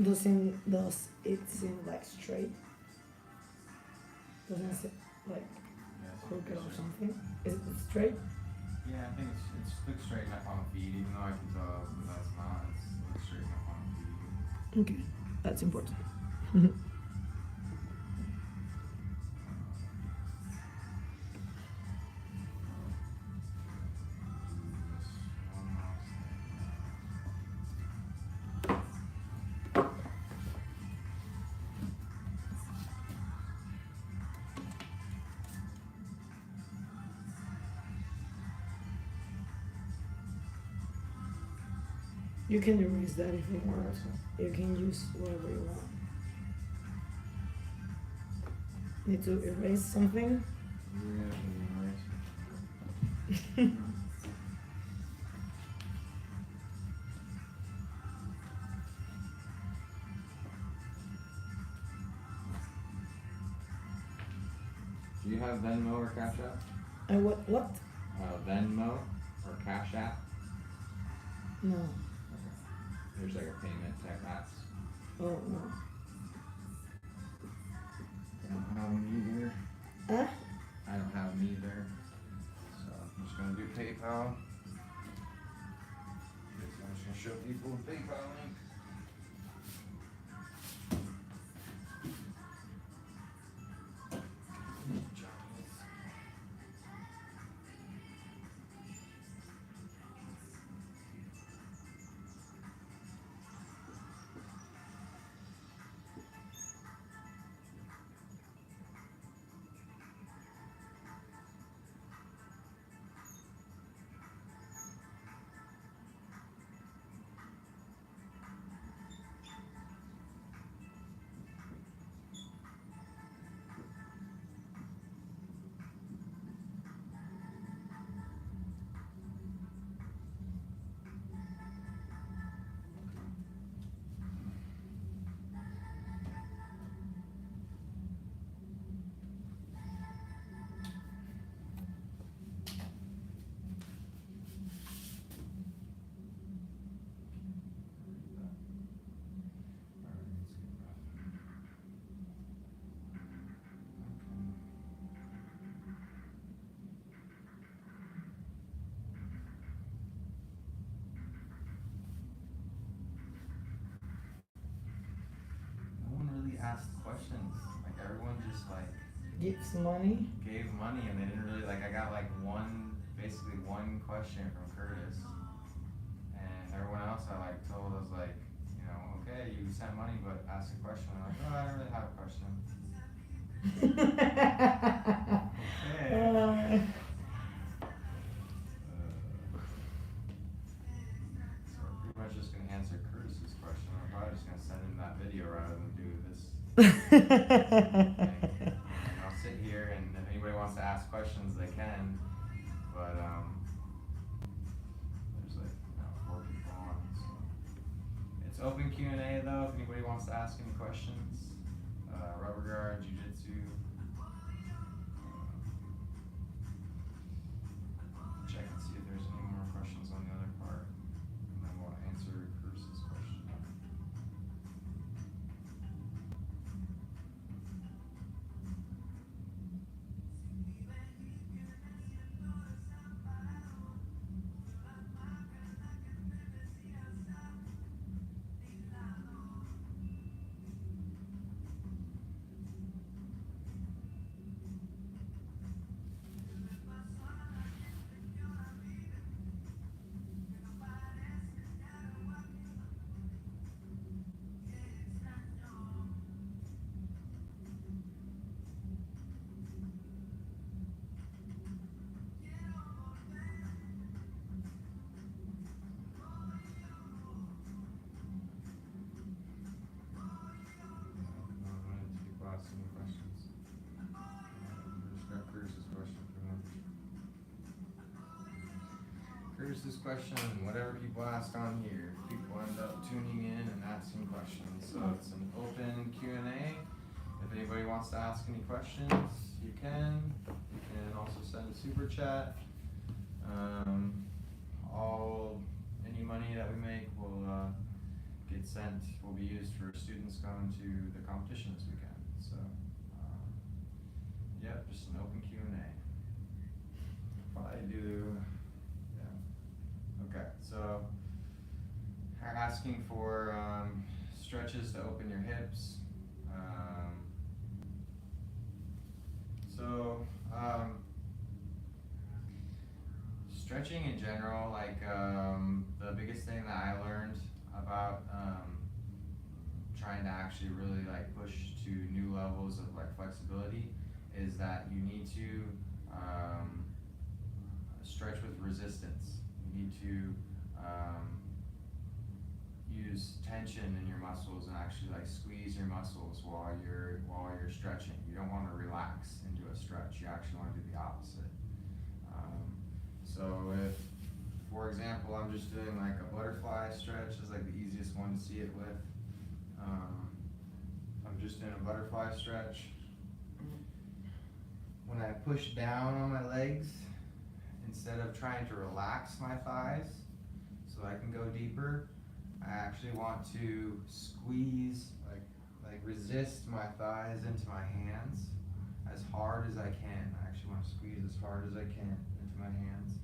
Does it seem like straight? Doesn't it like Yeah, it's crooked or straight. something? Is it straight? Yeah, I think it's looks straight enough on the feed, even though I can tell that's not. It looks straight enough on the feed. Okay, that's important. You can erase that if you want. You can use whatever you want. Need to erase something? Do you have Venmo or Cash App? What? Venmo or Cash App? No. Okay. There's like a payment type apps. Oh no. I don't have them either. Huh? I don't have them either. So I'm just gonna do PayPal. I'm just gonna show people the PayPal link. Asked questions. Like everyone just like Gives money? gave money and they didn't really like I got like basically one question from Curtis. And everyone else I like told was like, you know, okay, you sent money but ask a question. I'm like, oh, I don't really have a question. Okay. So I'm pretty much just gonna answer Curtis's question. I'm probably just gonna send him that video rather than do this. And I'll sit here and if anybody wants to ask questions they can. But there's like 4 people on, so it's open Q&A though. If anybody wants to ask any questions, rubber guard, jiu-jitsu. Check and see if there's any more questions on the other part, and then we'll answer Curtis's question. Any questions? Just got Curtis's question for him. Curtis's question, whatever people ask on here, people end up tuning in and asking questions. So it's an open Q&A. If anybody wants to ask any questions, you can. You can also send a super chat. Any money that we make will get sent, will be be used for students going to the competition this weekend. So, yeah, just an open Q&A. Probably do, yeah. Okay, so I'm asking for stretches to open your hips. Stretching in general, like the biggest thing that I learned about trying to actually really like push to new levels of like flexibility is that you need to stretch with resistance. You need to use tension in your muscles and actually like squeeze your muscles while you're stretching. You don't want to relax into a stretch. You actually want to do the opposite. So if, for example, I'm just doing like a butterfly stretch is like the easiest one to see it with. I'm just doing a butterfly stretch. When I push down on my legs, instead of trying to relax my thighs so I can go deeper, I actually want to squeeze, like resist my thighs into my hands as hard as I can. I actually want to squeeze as hard as I can into my hands.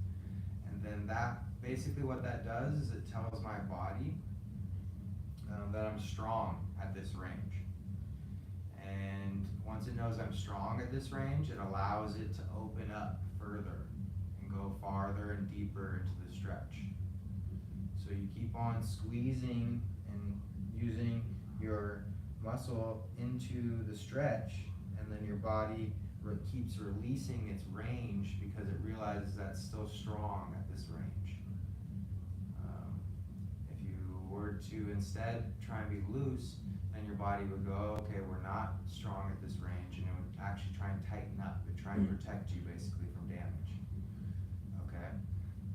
And then that, basically what that does is it tells my body that I'm strong at this range. And once it knows I'm strong at this range, it allows it to open up further and go farther and deeper into the stretch. So you keep on squeezing and using your muscle into the stretch, and then your body keeps releasing its range because it realizes that's still strong at this range. If you were to instead try and be loose, then your body would go, okay, we're not strong at this range, and it would actually try and tighten up and try and protect you basically from damage. Okay?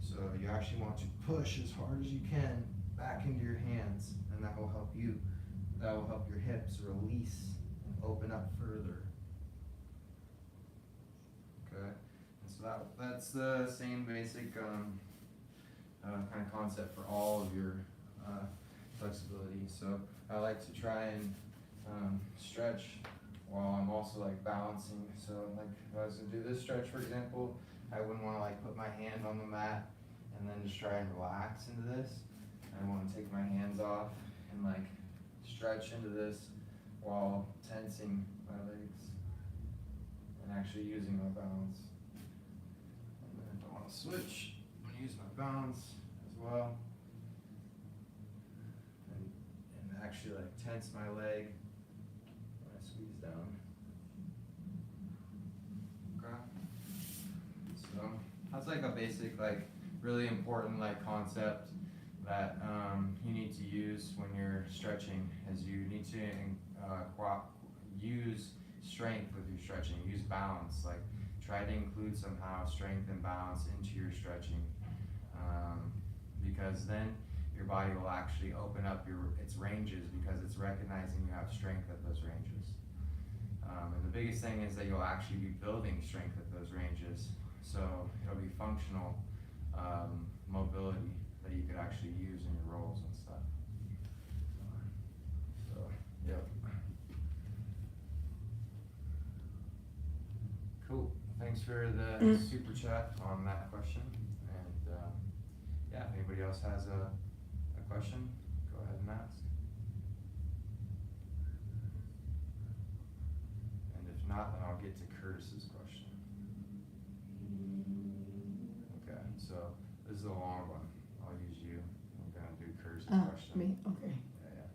So you actually want to push as hard as you can back into your hands, and that will help you. That will help your hips release and open up further. Okay, and so that's the same basic kind of concept for all of your flexibility. So I like to try and stretch while I'm also like balancing. So like if I was to do this stretch, for example, I wouldn't want to like put my hand on the mat and then just try and relax into this. I want to take my hands off and like stretch into this while tensing my legs and actually using my balance. And then if I want to switch, I'm going to use my balance as well. And actually like tense my leg when I squeeze down. Okay. So that's like a basic, like really important like concept that you need to use when you're stretching, is you need to use strength with your stretching, use balance, like try to include somehow strength and balance into your stretching, because then your body will actually open up its ranges because it's recognizing you have strength at those ranges. And the biggest thing is that you'll actually be building strength at those ranges, so it'll be functional mobility that you could actually use in your roles and stuff. So, yep. Cool. Thanks for the super chat on that question. And yeah, if anybody else has a question, go ahead and ask. And if not, then I'll get to Curtis's question. Okay, so this is a long one. I'll use you. I'm gonna do Curtis's question. Me, okay. Yeah.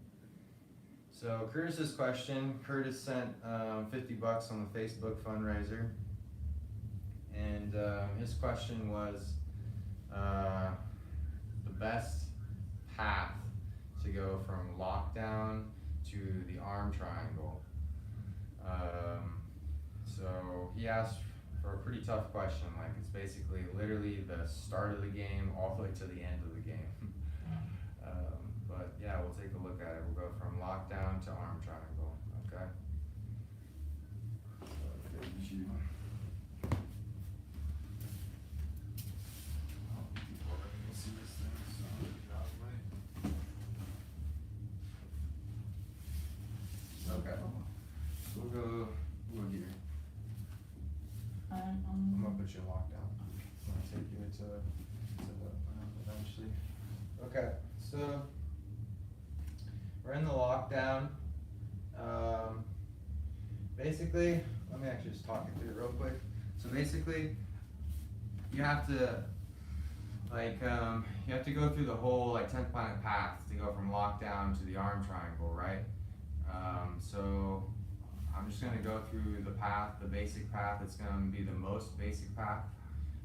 So Curtis's question, Curtis sent $50 on the Facebook fundraiser, and his question was the best path to go from lockdown to the arm triangle. So he asked for a pretty tough question, like it's basically literally the start of the game all the way to the end of the game. But yeah, we'll take a look at it. We'll go from lockdown to arm triangle, okay? So good you. See this thing, so get out of the way. put you in lockdown. I'll take you to eventually. Okay, so we're in the lockdown. Basically, let me actually just talk it through real quick. So basically, you have to you have to go through the whole 10th planet path to go from lockdown to the arm triangle, right? So I'm just gonna go through the path, the basic path. It's gonna be the most basic path.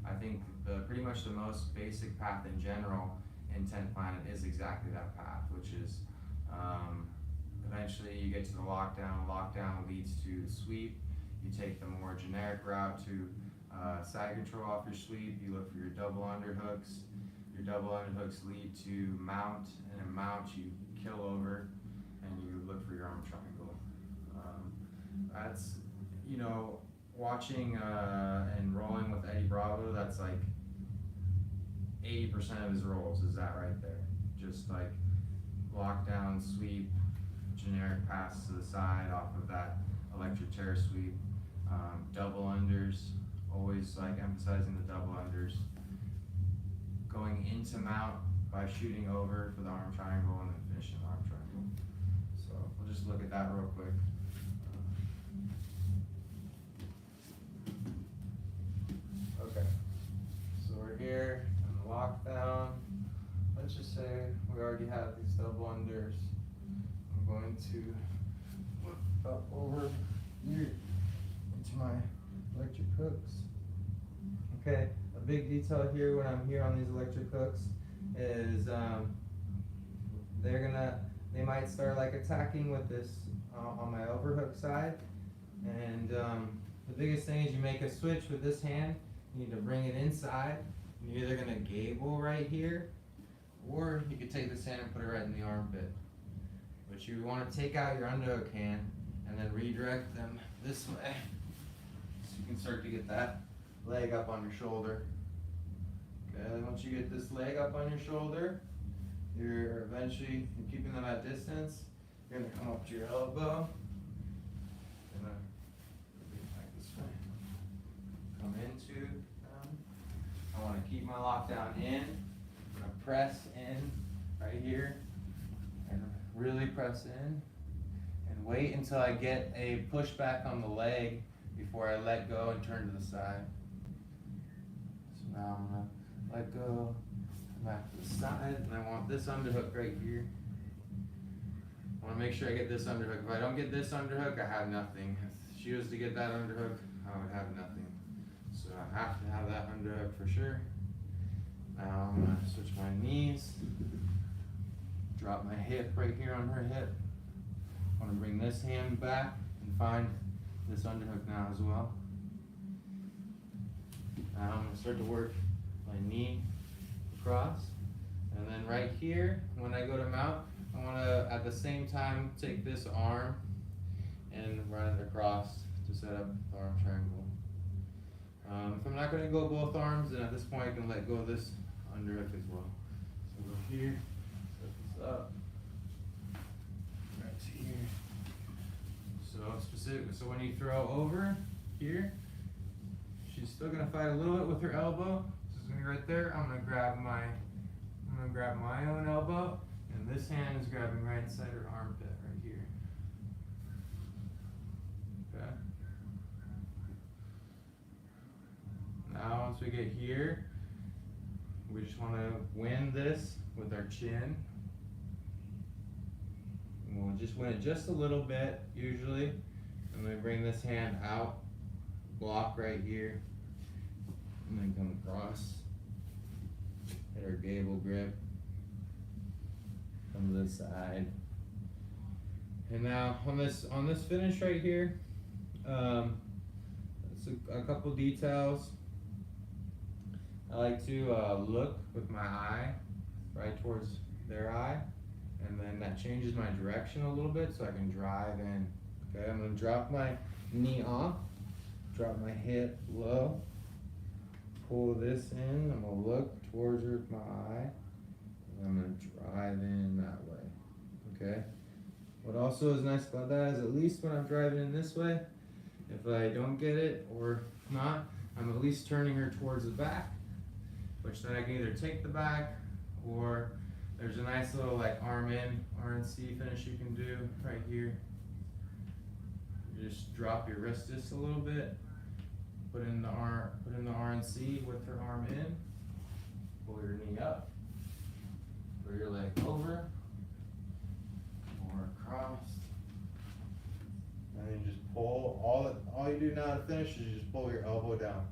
I think pretty much the most basic path in general in 10th planet is exactly that path, which is eventually you get to the lockdown. Lockdown leads to sweep. You take the more generic route to side control off your sweep. You look for your double underhooks. Your double underhooks lead to mount, and in mount you kill over, and you look for your arm triangle. That's, watching and rolling with Eddie Bravo, that's 80% of his rolls is that right there. Just lockdown, sweep, generic pass to the side off of that electric chair sweep. Double unders, always emphasizing the double unders. Going into mount by shooting over for the arm triangle and then finishing the arm triangle. So we'll just look at that real quick. Okay, so we're here in the lockdown. Let's just say we already have these double unders. I'm going to look up over here into my electric hooks. Okay, a big detail here when I'm here on these electric hooks is they might start attacking with this on my overhook side, and the biggest thing is you make a switch with this hand. You need to bring it inside. You're either gonna gable right here, or you could take this hand and put it right in the armpit. But you want to take out your underhook hand and then redirect them this way, so you can start to get that leg up on your shoulder. Okay, then once you get this leg up on your shoulder, you're keeping them at distance. You're gonna come up to your elbow. This way. Come into them. I want to keep my lockdown in. I'm gonna press in right here and really press in and wait until I get a pushback on the leg before I let go and turn to the side. So now I'm gonna let go, come back to the side, and I want this underhook right here. I want to make sure I get this underhook. If I don't get this underhook, I have nothing. If she was to get that underhook, I would have nothing. So I have to have that underhook for sure. Now I'm gonna switch my knees, drop my hip right here on her hip. I want to bring this hand back and find this underhook now as well. Now I'm gonna start to work my knee across, and then right here, when I go to mount, I want to at the same time take this arm and run it across to set up the arm triangle. If I'm not going to go both arms, then at this point I can let go of this underhook as well. So go here, set this up, back to here. So when you throw over here, she's still going to fight a little bit with her elbow. This is going to be right there. I'm going to grab my own elbow, and this hand is grabbing right inside her armpit right here. Okay. Now once we get here, we just want to win this with our chin. And we'll just win it just a little bit, usually. And then bring this hand out, block right here, and then come across. Hit our gable grip. Come to the side. And now on this finish right here, it's a couple details. I like to look with my eye right towards their eye, and then that changes my direction a little bit so I can drive in. Okay, I'm gonna drop my knee off, drop my hip low, pull this in. I'm gonna look towards her with my eye, and I'm gonna drive in that way. Okay. What also is nice about that is at least when I'm driving in this way, if I don't get it or not, I'm at least turning her towards the back, which then I can either take the back, or there's a nice little like arm in, RNC finish you can do right here. You just drop your wrist just a little bit, put in the RNC with her arm in, pull your knee up, pull your leg over, or across. And then just pull, all you do now to finish is just pull your elbow down.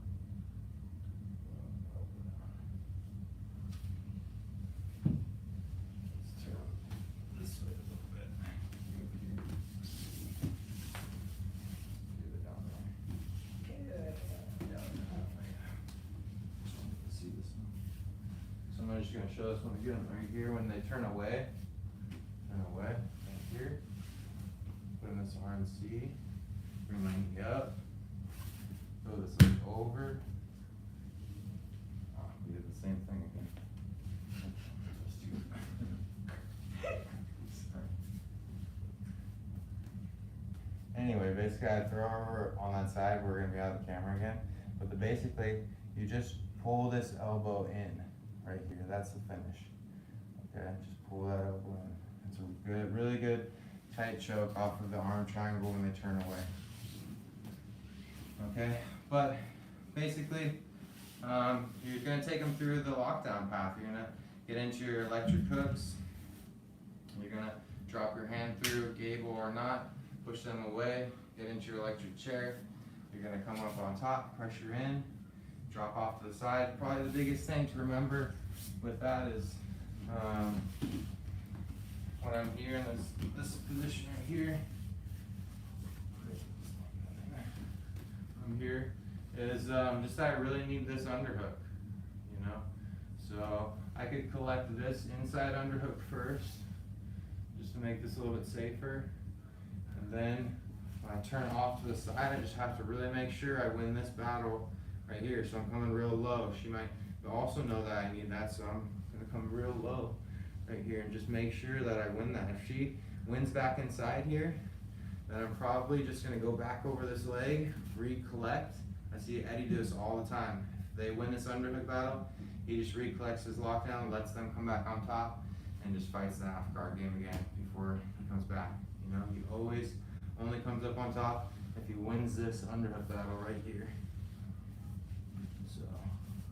Let's turn this way a little bit. Give it down there. Let's see this one. So I'm just gonna show this one again right here. When they turn away, right here. Put in this RNC, bring my knee up, throw this leg over. Oh, we did the same thing again. Anyway, basically I throw her on that side, we're gonna be out of the camera again. But basically, you just pull this elbow in, right here, that's the finish. Okay, just pull that elbow in. It's a good, really good tight choke off of the arm triangle when they turn away. Okay, but basically, you're gonna take them through the lockdown path. You're gonna get into your electric hooks. You're gonna drop your hand through, gable or not, push them away, get into your electric chair. You're gonna come up on top, pressure in, drop off to the side. Probably the biggest thing to remember with that is when I'm here in this position right here, I'm here, is just that I really need this underhook, you know? So I could collect this inside underhook first, just to make this a little bit safer. And then when I turn off to the side, I just have to really make sure I win this battle right here. So I'm coming real low. She might also know that I need that, so I'm gonna come real low right here and just make sure that I win that. If she wins back inside here, then I'm probably just gonna go back over this leg, recollect. I see Eddie do this all the time. If they win this underhook battle, he just recollects his lockdown, lets them come back on top, and just fights the half guard game again before he comes back. You know, he always only comes up on top if he wins this underhook battle right here. So,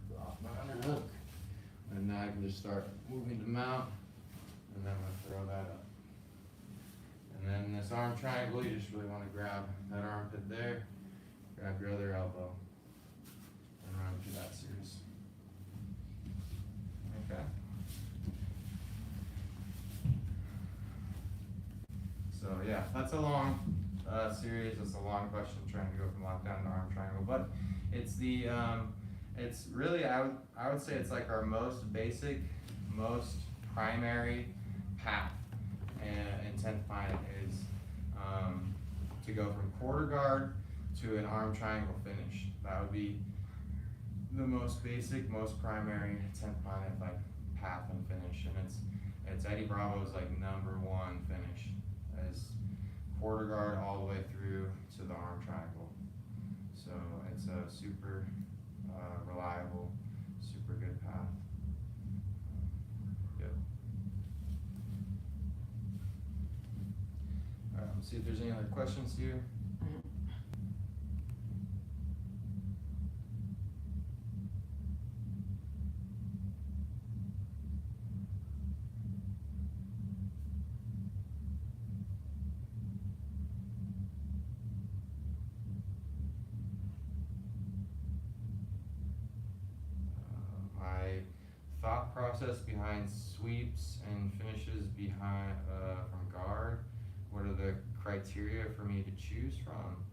drop my underhook, and now I can just start moving to mount, and then I'm gonna throw that up. And then this arm triangle, you just really want to grab that armpit there, grab your other elbow, and run through that series. Okay. So yeah, that's a long series. That's a long question trying to go from lockdown to arm triangle, but it's the it's really I would say it's like our most basic, most primary path in 10th Planet is to go from quarter guard to an arm triangle finish. That would be the most basic, most primary 10th Planet like path and finish, and it's Eddie Bravo's like #1 finish is quarter guard all the way through to the arm triangle. So it's a super reliable, super good path. Yep. All right, let's see if there's any other questions here. My thought process behind sweeps and finishes behind from guard. What are the criteria for me to choose from?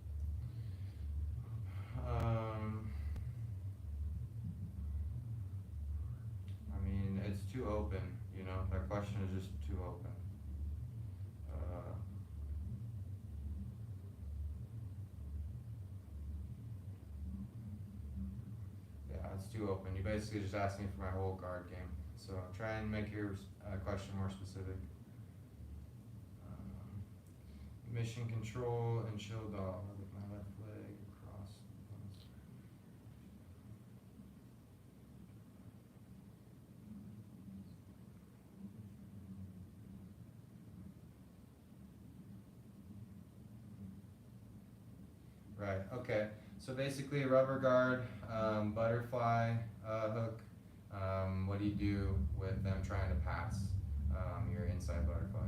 I mean, it's too open, you know, that question is just too open. Yeah, it's too open. You basically just asked me for my whole guard game. So try and make your question more specific. Mission control and chill dog with my left leg across. Right, okay. So basically a rubber guard, butterfly hook, what do you do with them trying to pass your inside butterfly?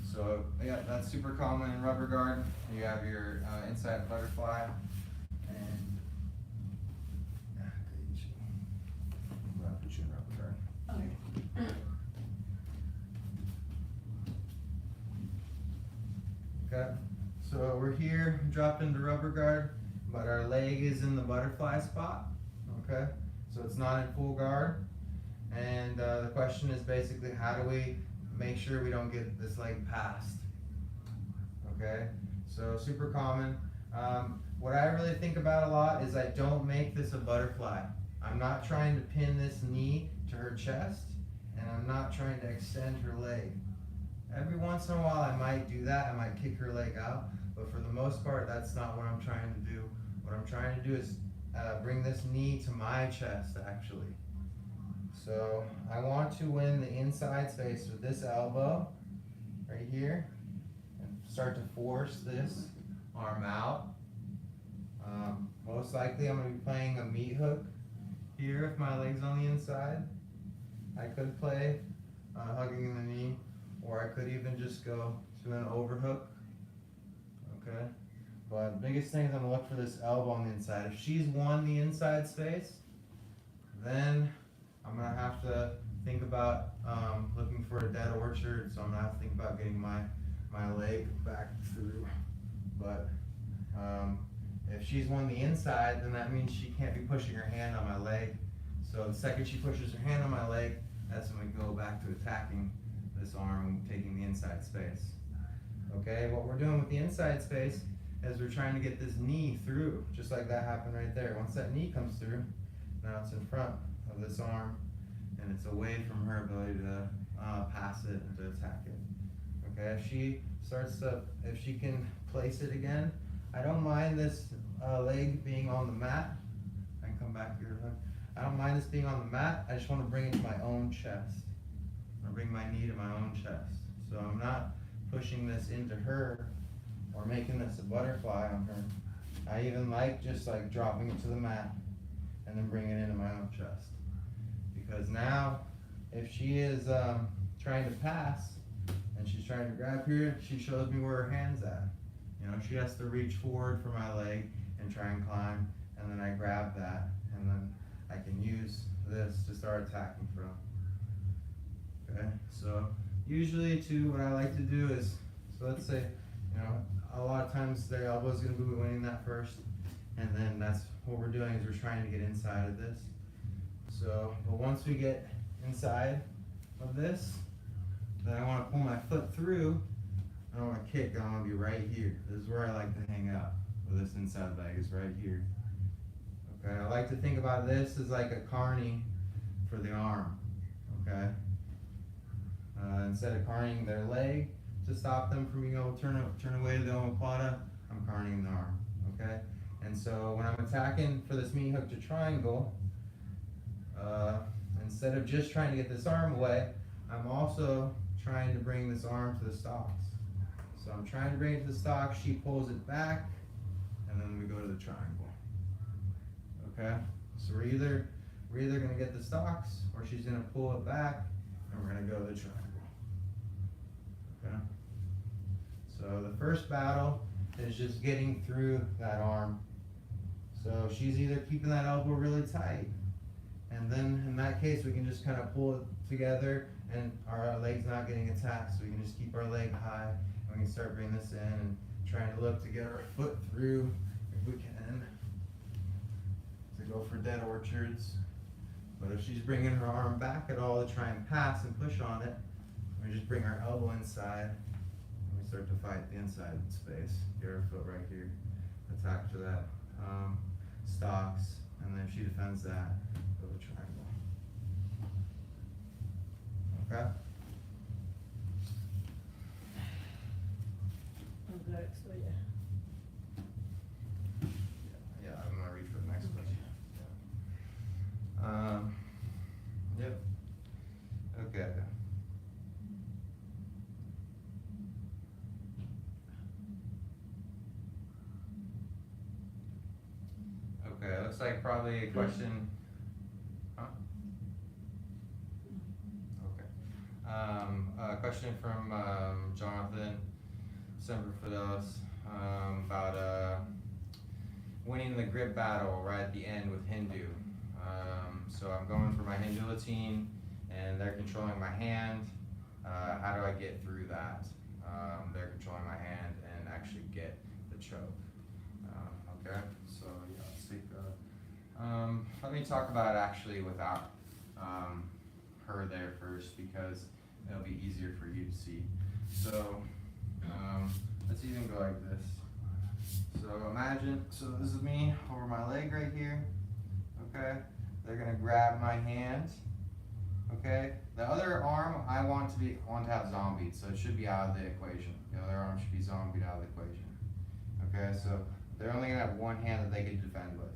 So yeah, that's super common in rubber guard. You have your inside butterfly, and I'm gonna put you in rubber guard. Okay, so we're here, dropped into rubber guard, but our leg is in the butterfly spot. Okay, so it's not in full guard. And the question is basically, how do we make sure we don't get this leg passed? Okay, so super common. What I really think about a lot is I don't make this a butterfly. I'm not trying to pin this knee to her chest, and I'm not trying to extend her leg. Every once in a while I might do that, I might kick her leg out, but for the most part that's not what I'm trying to do. What I'm trying to do is bring this knee to my chest actually. So I want to win the inside space with this elbow right here and start to force this arm out. Most likely I'm going to be playing a meat hook here if my leg's on the inside. I could play hugging the knee, or I could even just go to an overhook. Okay, but the biggest thing is I'm going to look for this elbow on the inside. If she's won the inside space, then I'm going to have to think about looking for a dead orchard, so I'm going to have to think about getting my leg back through. But if she's won the inside, then that means she can't be pushing her hand on my leg. So the second she pushes her hand on my leg, that's when we go back to attacking this arm and taking the inside space. Okay, what we're doing with the inside space is we're trying to get this knee through, just like that happened right there. Once that knee comes through, now it's in front of this arm, and it's away from her ability to pass it and to attack it. Okay, if she can place it again, I don't mind this leg being on the mat. I can come back here. I don't mind this being on the mat. I just want to bring it to my own chest. I bring my knee to my own chest. So I'm not pushing this into her or making this a butterfly on her. I even like just like dropping it to the mat and then bringing it into my own chest. Because now, if she is trying to pass and she's trying to grab here, she shows me where her hand's at. You know, she has to reach forward for my leg and try and climb, and then I grab that, and then I can use this to start attacking from. Okay, so usually too, what I like to do is, so let's say, you know, a lot of times their elbow is going to be winning that first, and then that's what we're doing is we're trying to get inside of this. So, but once we get inside of this, then I want to pull my foot through. I don't want to kick, I want to be right here. This is where I like to hang out with this inside leg, is right here. Okay, I like to think about this as like a carny for the arm. Okay, instead of carnying their leg to stop them from being able to turn away to the omoplata, I'm carnying the arm. Okay, and so when I'm attacking for this meat hook to triangle, instead of just trying to get this arm away, I'm also trying to bring this arm to the stocks. So I'm trying to bring it to the stock, she pulls it back, and then we go to the triangle. Okay? So we're either gonna get the stocks, or she's gonna pull it back, and we're gonna go to the triangle. Okay? So the first battle is just getting through that arm. So she's either keeping that elbow really tight, and then in that case we can just kind of pull it together, and our leg's not getting attacked, so we can just keep our leg high. We can start bringing this in and trying to look to get our foot through if we can, to go for dead orchards. But if she's bringing her arm back at all to try and pass and push on it, we just bring our elbow inside and we start to fight the inside space. Get our foot right here, attack to that stocks, and then if she defends that, go to triangle. Okay? Okay, so yeah. Yeah, I'm gonna read for the next question. Yep. Okay. like probably a question. Huh? Okay. A question from Jonathan Semper Fidelis about winning the grip battle right at the end with Hindu. So I'm going for my Hindu Latine, and they're controlling my hand. How do I get through that? They're controlling my hand and actually get the choke. Okay, so yeah, let's take let me talk about it actually without her there first, because it'll be easier for you to see. So let's even go like this. So imagine, so this is me over my leg right here. Okay, they're gonna grab my hand. Okay, the other arm I want to have zombied, so it should be out of the equation. The other arm should be zombied out of the equation. Okay, so they're only gonna have one hand that they can defend with.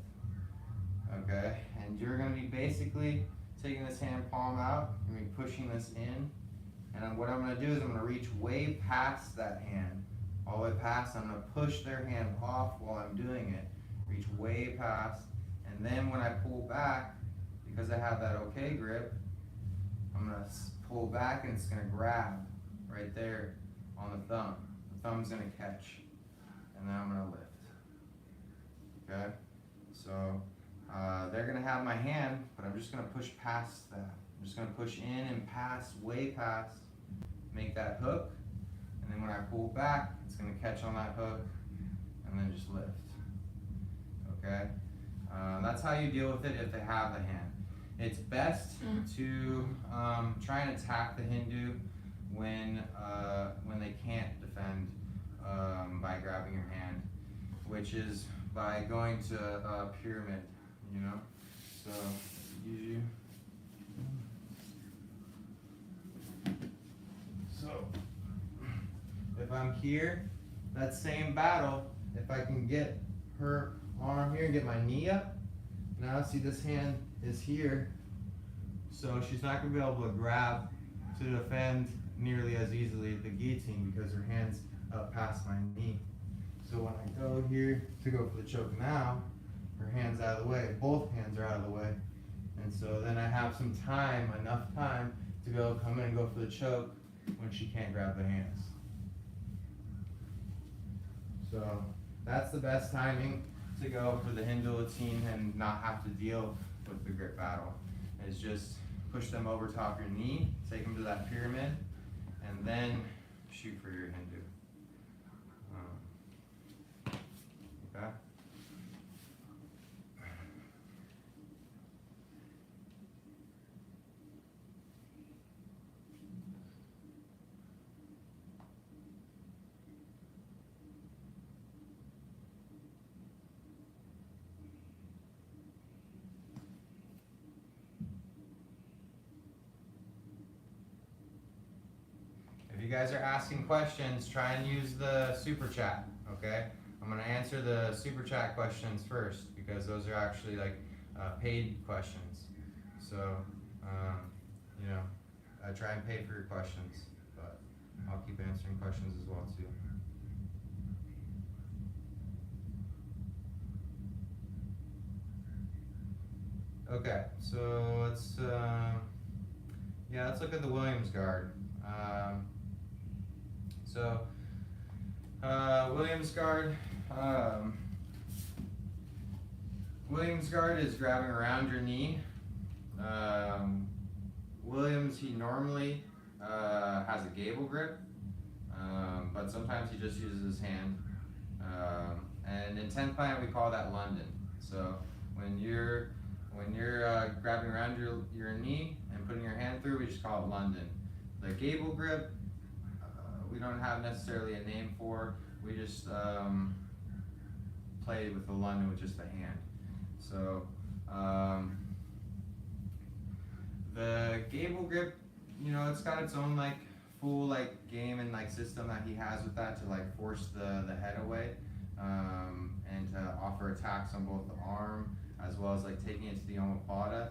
Okay, and you're gonna be basically taking this hand palm out, you're gonna be pushing this in, and what I'm gonna do is I'm gonna reach way past that hand, all the way past. I'm gonna push their hand off while I'm doing it, reach way past, and then when I pull back, because I have that okay grip, I'm gonna pull back and it's gonna grab right there on the thumb. The thumb's gonna catch, and then I'm gonna lift. Okay, so they're gonna have my hand, but I'm just gonna push past that. I'm just gonna push in and pass, way past, make that hook, and then when I pull back, it's gonna catch on that hook, and then just lift. Okay, that's how you deal with it if they have the hand. It's best to try and attack the Hindu when they can't defend by grabbing your hand, which is by going to a pyramid, you know. So usually, so if I'm here, that same battle, if I can get her arm here and get my knee up, now see this hand is here, so she's not going to be able to grab to defend nearly as easily the guillotine because her hand's up past my knee. So when I go here to go for the choke now, her hand's out of the way, both hands are out of the way, and so then I have some time, enough time to go come in and go for the choke when she can't grab the hands. So that's the best timing to go for the Hindu Latine and not have to deal with the grip battle, is just push them over top your knee, take them to that pyramid, and then shoot for your Hindu. Okay. If you guys are asking questions, try and use the super chat, okay? I'm gonna answer the super chat questions first because those are actually like paid questions. So, you know, I try and pay for your questions, but I'll keep answering questions as well too. Okay, so let's look at the Williams guard. Williams guard. Williams guard is grabbing around your knee. Williams, he normally has a gable grip, but sometimes he just uses his hand. And in 10th Planet, we call that London. So when you're grabbing around your knee and putting your hand through, we just call it London. The gable grip, we don't have necessarily a name for. We just play with the London with just the hand. So the gable grip, you know, it's got its own like full like game and like system that he has with that to like force the head away, and to offer attacks on both the arm as well as like taking it to the gogopata.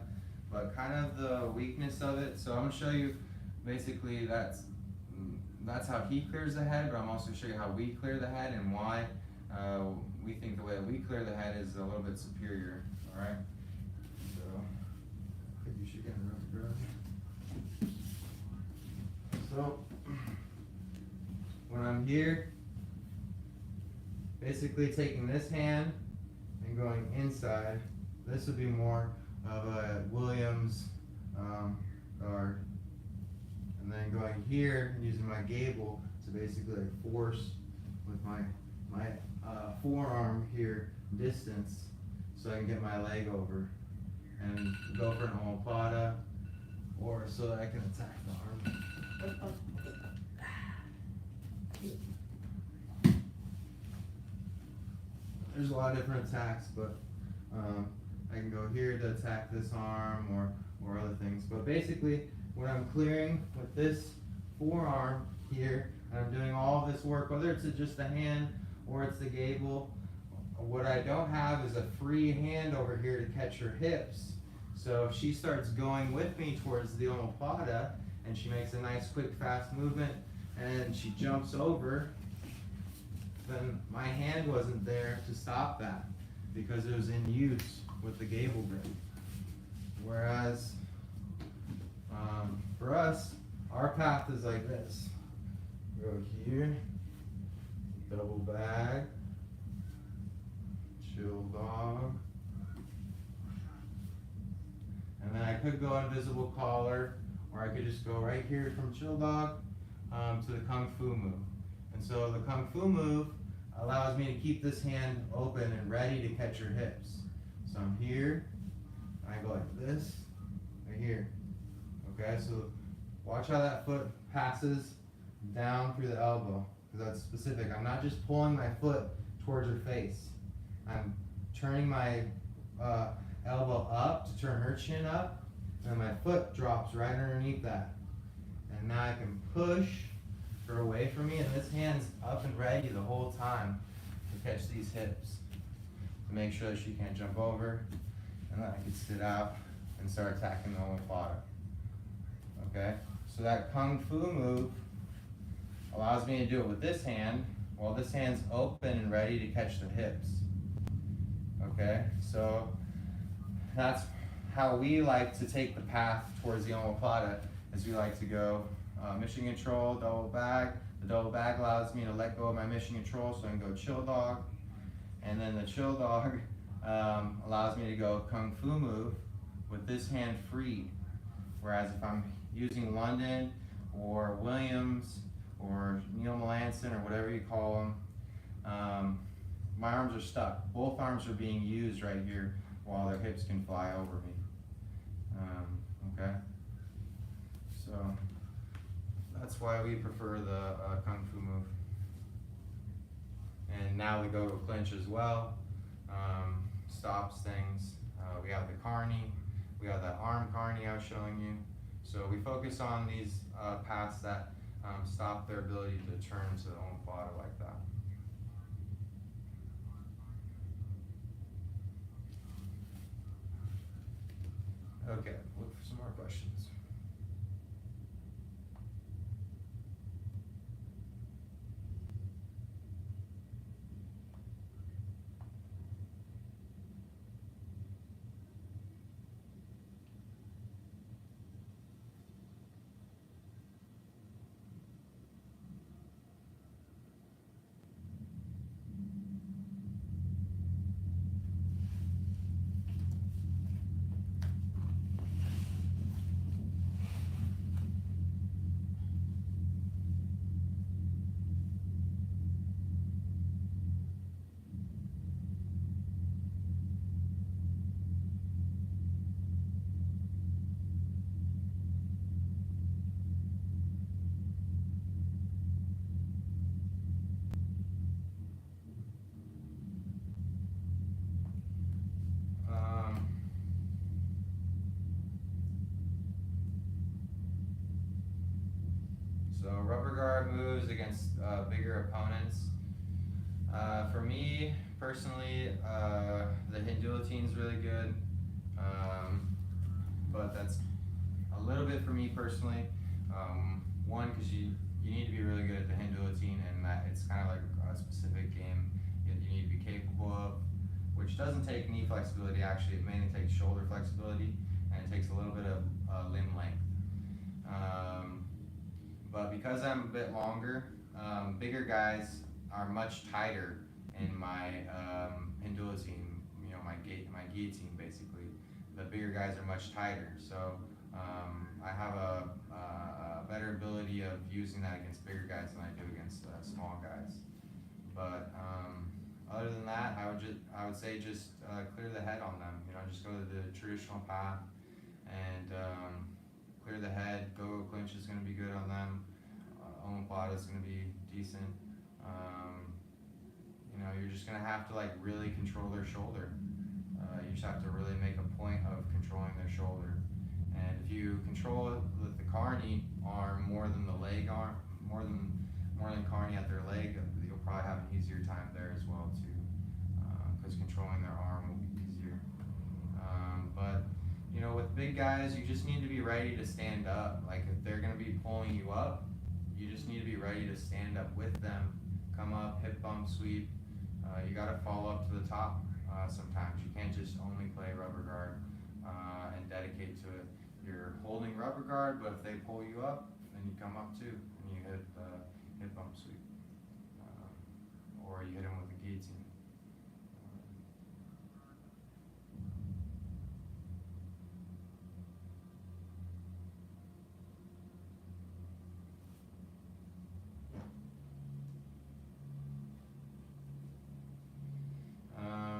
But kind of the weakness of it, so I'm gonna show you basically that's how he clears the head, but I'm also gonna show you how we clear the head and why we think the way that we clear the head is a little bit superior. Alright? So, I think you should get in the garage. So, when I'm here, basically taking this hand and going inside, this would be more of a Williams guard. And then going here and using my gable to basically like force with my forearm here distance so I can get my leg over and go for an omoplata, or so that I can attack the arm. There's a lot of different attacks, but I can go here to attack this arm or other things. But basically, when I'm clearing with this forearm here, and I'm doing all this work, whether it's just the hand or it's the gable, what I don't have is a free hand over here to catch her hips. So if she starts going with me towards the omoplata, and she makes a nice, quick, fast movement, and she jumps over, then my hand wasn't there to stop that because it was in use with the gable grip. Whereas for us, our path is like this. Go here, double bag, chill dog, and then I could go invisible collar, or I could just go right here from chill dog to the kung fu move. And so the kung fu move allows me to keep this hand open and ready to catch her hips. So I'm here, and I go like this, right here. Okay, so watch how that foot passes down through the elbow, because that's specific. I'm not just pulling my foot towards her face. I'm turning my elbow up to turn her chin up, and my foot drops right underneath that. And now I can push her away from me, and this hand's up and ready the whole time to catch these hips, to make sure that she can't jump over, and then I can sit out and start attacking the omoplata. Okay, so that kung fu move allows me to do it with this hand, while this hand's open and ready to catch the hips. Okay, so that's how we like to take the path towards the omoplata, is we like to go mission control, double bag. The double bag allows me to let go of my mission control, so I can go chill dog. And then the chill dog allows me to go kung fu move with this hand free. Whereas if I'm using London or Williams or Neil Melanson or whatever you call them, my arms are stuck. Both arms are being used right here while their hips can fly over me. Okay? So that's why we prefer the kung fu move. And now we go to clinch as well. Stops things. We have the carny. We have that arm carny I was showing you. So we focus on these paths that stop their ability to turn to the omoplata like that. Okay, look for some more questions. So rubber guard moves against bigger opponents. For me personally, the Hindulatine is really good, but that's a little bit for me personally. One, because you need to be really good at the Hindulatine, and that it's kind of like a specific game that you need to be capable of. which doesn't take knee flexibility. Actually, it mainly takes shoulder flexibility, and it takes a little bit of limb length. But because I'm a bit longer, bigger guys are much tighter in my pendulotine, my guillotine basically. The bigger guys are much tighter, so I have a better ability of using that against bigger guys than I do against small guys. But other than that, I would say just clear the head on them. Just go to the traditional path and clear the head. Go clinch is going to be good on them. Omoplata is going to be decent. You're just going to have to really control their shoulder. You just have to really make a point of controlling their shoulder. And if you control the carny arm more than the leg arm, more than carny at their leg, you'll probably have an easier time there as well too, because controlling their arm will be easier. But with big guys, you just need to be ready to stand up. Like if they're going to be pulling you up, you just need to be ready to stand up with them, come up, hip bump sweep. You got to follow up to the top. Sometimes you can't just only play rubber guard and dedicate to it. You're holding rubber guard, but if they pull you up, then you come up too and you hit hip bump sweep, or you hit them with a guillotine.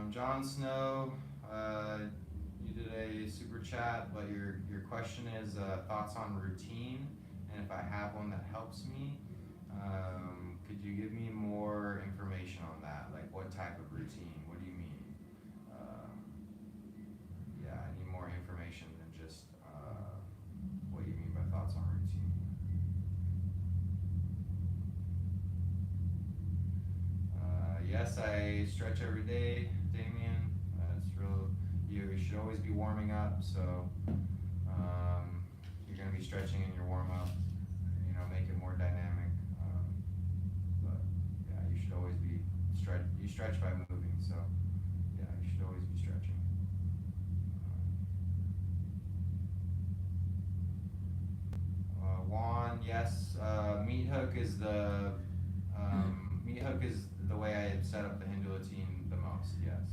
John Snow, you did a super chat, but your question is thoughts on routine, and if I have one that helps me, could you give me more information on that? Like what type of routine? What do you mean? Yeah, I need more information than just what you mean by thoughts on routine. Yes, I stretch every day, Damien. It's real. You should always be warming up, so you're going to be stretching in your warm up. Make it more dynamic. But yeah, you should always be You stretch by moving, so yeah, you should always be stretching. Juan, yes. Meat hook is the way I set up the pendulotine the most. Yes.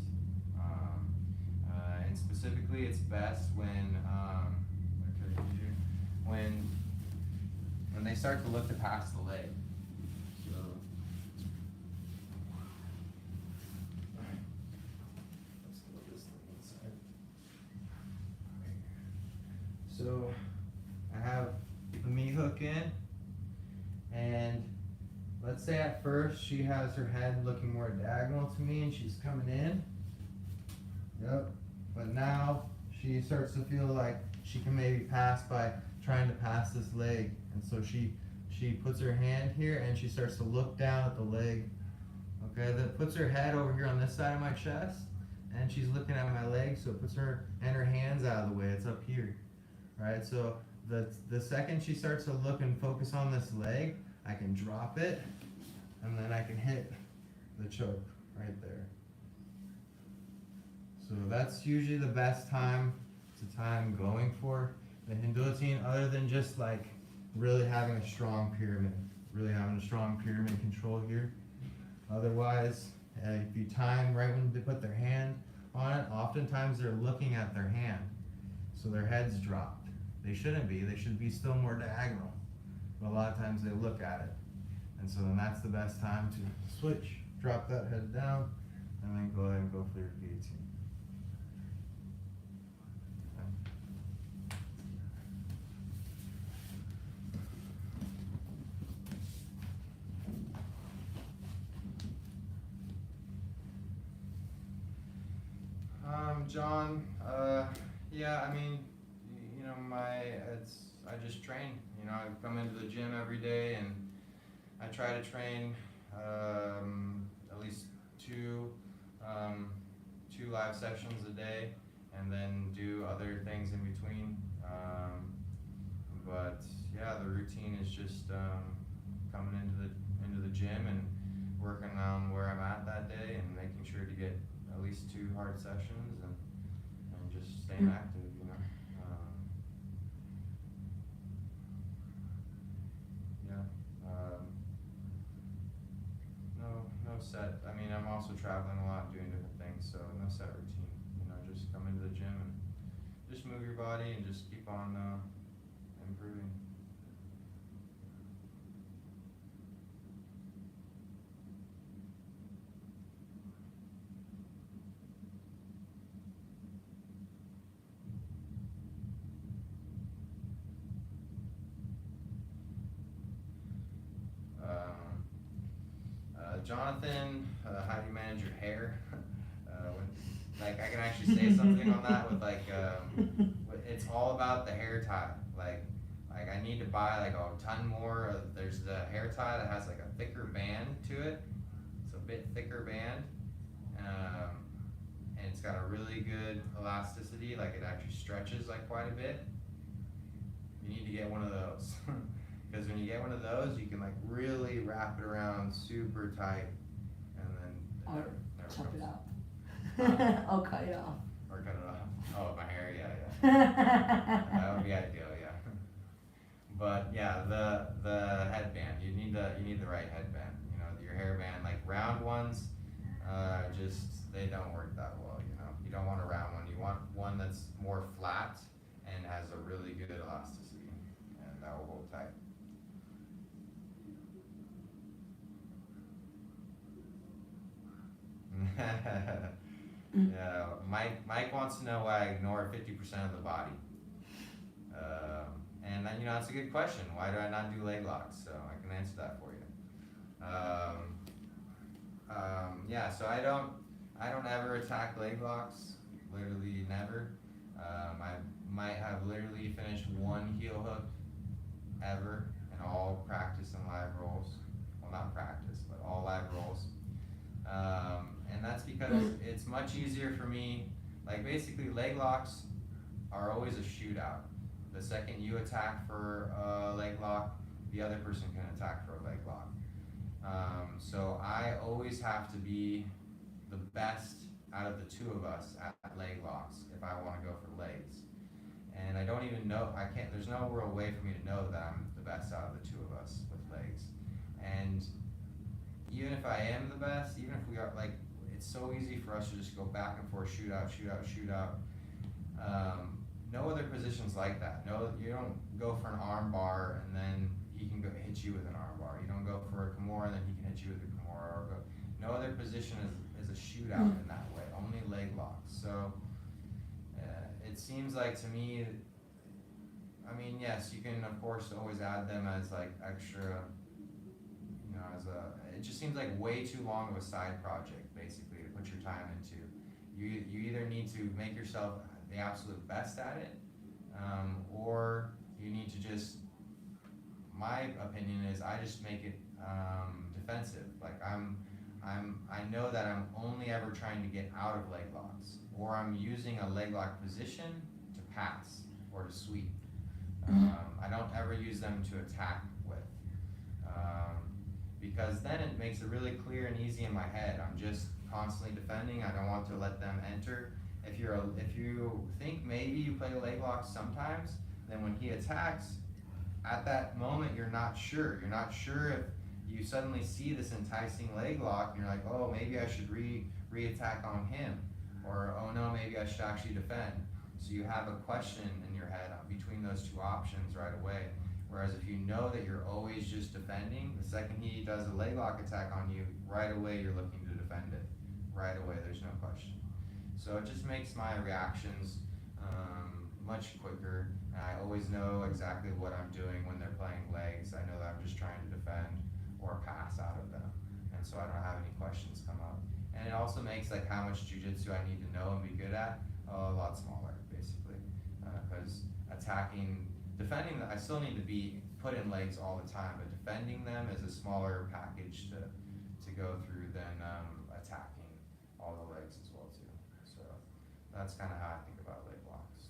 And specifically, it's best when when they start to look to pass the leg. So. Let's put this thing inside. So I have the meat hook in, and let's say at first she has her head looking more diagonal to me and she's coming in. Yep. But now she starts to feel like she can maybe pass by trying to pass this leg. And so she puts her hand here and she starts to look down at the leg. Okay, then puts her head over here on this side of my chest and she's looking at my leg, so it puts her hands out of the way. It's up here. Right? So the second she starts to look and focus on this leg, I can drop it and then I can hit the choke right there. So that's usually the best time going for the pendulotine, other than just like really having a strong pyramid, control here. Otherwise, if you time right when they put their hand on it, oftentimes they're looking at their hand, so their head's dropped. They shouldn't be. They should be still more diagonal. But a lot of times they look at it. And so then that's the best time to switch, drop that head down, and then go ahead and go for your guillotine. John, yeah, I mean, I just train. I come into the gym every day and I try to train at least two live sessions a day, and then do other things in between. But yeah, the routine is just coming into the gym and working on where I'm at that day and making sure to get at least 2 hard sessions and just staying active, you know. Yeah. No set. I mean, I'm also traveling a lot, doing different things, so no set routine. You know, just come into the gym and just move your body and just keep on improving. Jonathan, how do you manage your hair? Like I can actually say something on that with like, it's all about the hair tie. Like I need to buy like a ton more. There's the hair tie that has like a thicker band to it. It's a bit thicker band, and it's got a really good elasticity. Like it actually stretches like quite a bit. You need to get one of those. Because when you get one of those, you can like really wrap it around super tight, and then Or chop it out. I'll cut it off. Or cut it off. Oh, my hair, yeah. That would be ideal, yeah. But yeah, the headband. You need the right headband. You know, your hairband, like round ones, just they don't work that well. You know, you don't want a round one. You want one that's more flat and has a really good elasticity, and that will hold tight. Yeah, Mike wants to know why I ignore 50% of the body. And then, you know, that's a good question. Why do I not do leg locks? So I can answer that for you. Yeah, so I don't ever attack leg locks. Literally never. I might have literally finished one heel hook ever in all practice and live rolls. Well, not practice, but all live rolls. And that's because it's much easier for me. Like basically leg locks are always a shootout. The second you attack for a leg lock, the other person can attack for a leg lock. So I always have to be the best out of the two of us at leg locks if I want to go for legs. And I don't even know, there's no real way for me to know that I'm the best out of the two of us with legs. And even if I am the best, even if we are like, it's so easy for us to just go back and forth, shoot out. No other positions like that. No, you don't go for an arm bar and then he can go hit you with an arm bar. You don't go for a Kimura and then he can hit you with a Kimura. No other position is a shootout in that way. Only leg locks. So it seems like to me, I mean, yes, you can of course always add them as like extra. You know, it just seems like way too long of a side project, basically, to put your time into. You either need to make yourself the absolute best at it, or you need to just. My opinion is I just make it defensive. Like I know that I'm only ever trying to get out of leg locks, or I'm using a leg lock position to pass or to sweep. I don't ever use them to attack with. Because then it makes it really clear and easy in my head. I'm just constantly defending. I don't want to let them enter. If you think maybe you play leg locks sometimes, then when he attacks, at that moment you're not sure. You're not sure if you suddenly see this enticing leg lock and you're like, oh, maybe I should re-attack on him, or oh no, maybe I should actually defend. So you have a question in your head between those two options right away. Whereas if you know that you're always just defending, the second he does a leg lock attack on you, right away you're looking to defend it. Right away, there's no question. So it just makes my reactions much quicker. And I always know exactly what I'm doing when they're playing legs. I know that I'm just trying to defend or pass out of them. And so I don't have any questions come up. And it also makes like how much jiu-jitsu I need to know and be good at a lot smaller, basically. Because defending, I still need to be put in legs all the time, but defending them is a smaller package to go through than attacking all the legs as well too. So that's kind of how I think about leg locks.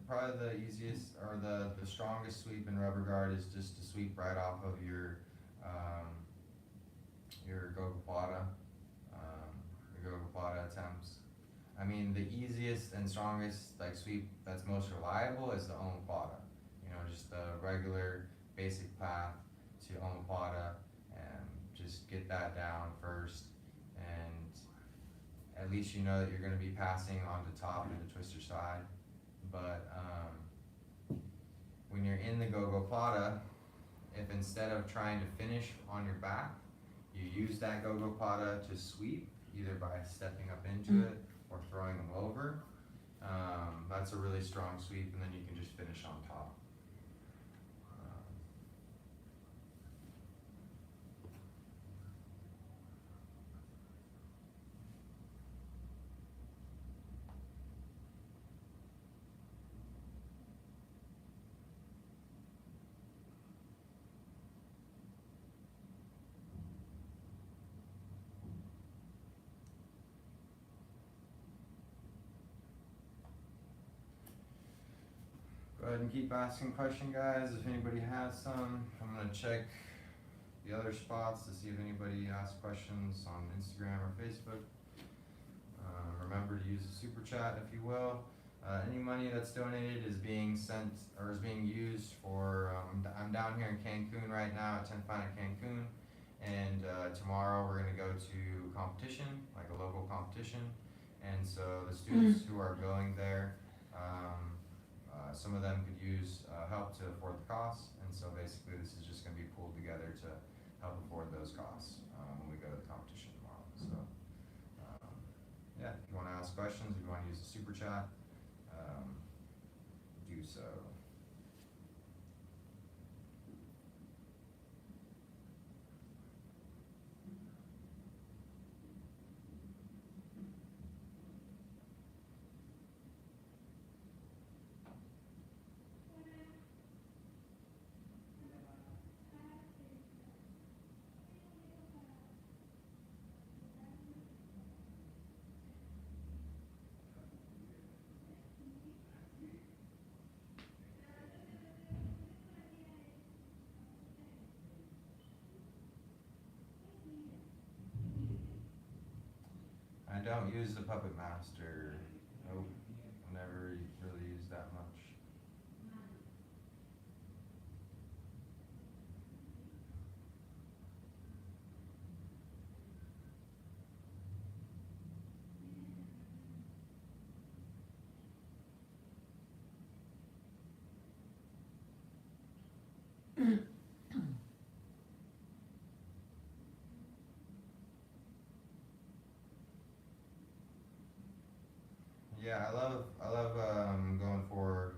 probably the easiest or the strongest sweep in rubber guard is just to sweep right off of your gogopata, your gogopata attempts. I mean, the easiest and strongest like sweep that's most reliable is the omoplata. You know, just the regular basic path to omoplata, and just get that down first, and at least you know that you're going to be passing on the top into twister side. But when you're in the gogopata, if instead of trying to finish on your back, you use that gogopata to sweep, either by stepping up into it or throwing them over, that's a really strong sweep, and then you can just finish on top. Go ahead and keep asking questions, guys. If anybody has some, I'm gonna check the other spots to see if anybody asked questions on Instagram or Facebook. Remember to use the super chat if you will. Any money that's donated is being sent or is being used for. I'm down here in Cancun right now at 10 Fine at Cancun, and tomorrow we're gonna go to competition, like a local competition, and so the students who are going there. Some of them could use help to afford the costs, and so basically this is just going to be pulled together to help afford those costs when we go to the competition tomorrow. So yeah, if you want to ask questions, if you want to use the super chat, do so. I don't use the Puppet Master. Nope, never really used that much. Yeah, I love going for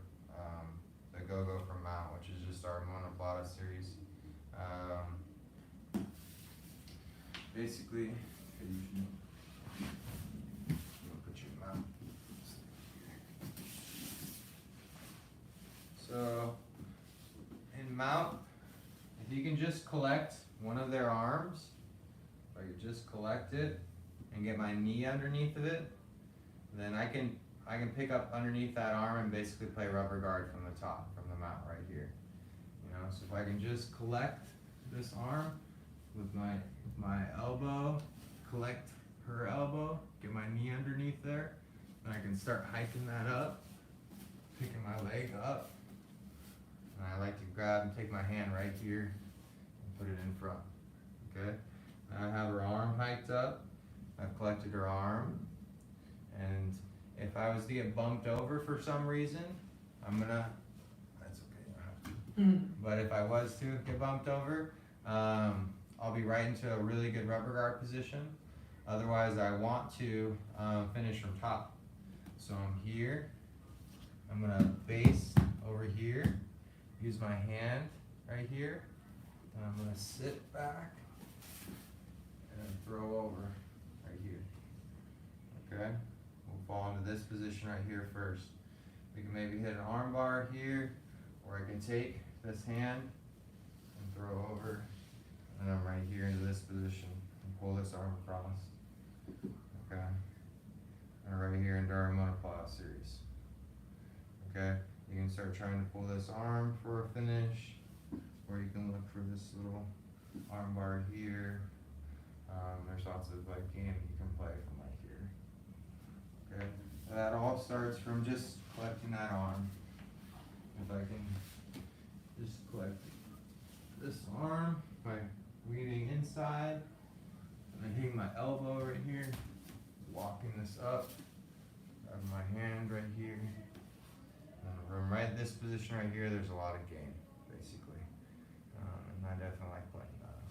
the Go-Go from Mount, which is just our monoplata series. Basically, I'm gonna put your mount. So in Mount, if you can just collect one of their arms, if I could just collect it and get my knee underneath of it, then I can pick up underneath that arm and basically play rubber guard from the top, from the mount right here. You know, so if I can just collect this arm with my elbow, collect her elbow, get my knee underneath there, and I can start hiking that up, picking my leg up, and I like to grab and take my hand right here and put it in front. Okay? Now I have her arm hiked up, I've collected her arm, and if I was to get bumped over for some reason, that's okay, I don't have to. But if I was to get bumped over, I'll be right into a really good rubber guard position. Otherwise, I want to finish from top. So I'm here, I'm gonna base over here, use my hand right here, and I'm gonna sit back and throw over right here, okay? We'll fall into this position right here first. We can maybe hit an arm bar here, or I can take this hand and throw over, and I'm right here into this position and pull this arm across. Okay, and right here into our monoplata series. Okay, You can start trying to pull this arm for a finish, or you can look for this little arm bar here. There's lots of like games you can play from like here. Okay, that all starts from just collecting that arm. If I can just collect this arm by weaving inside, and then hitting my elbow right here, walking this up, grab my hand right here, and from right this position right here, there's a lot of gain, basically, and I definitely like playing that.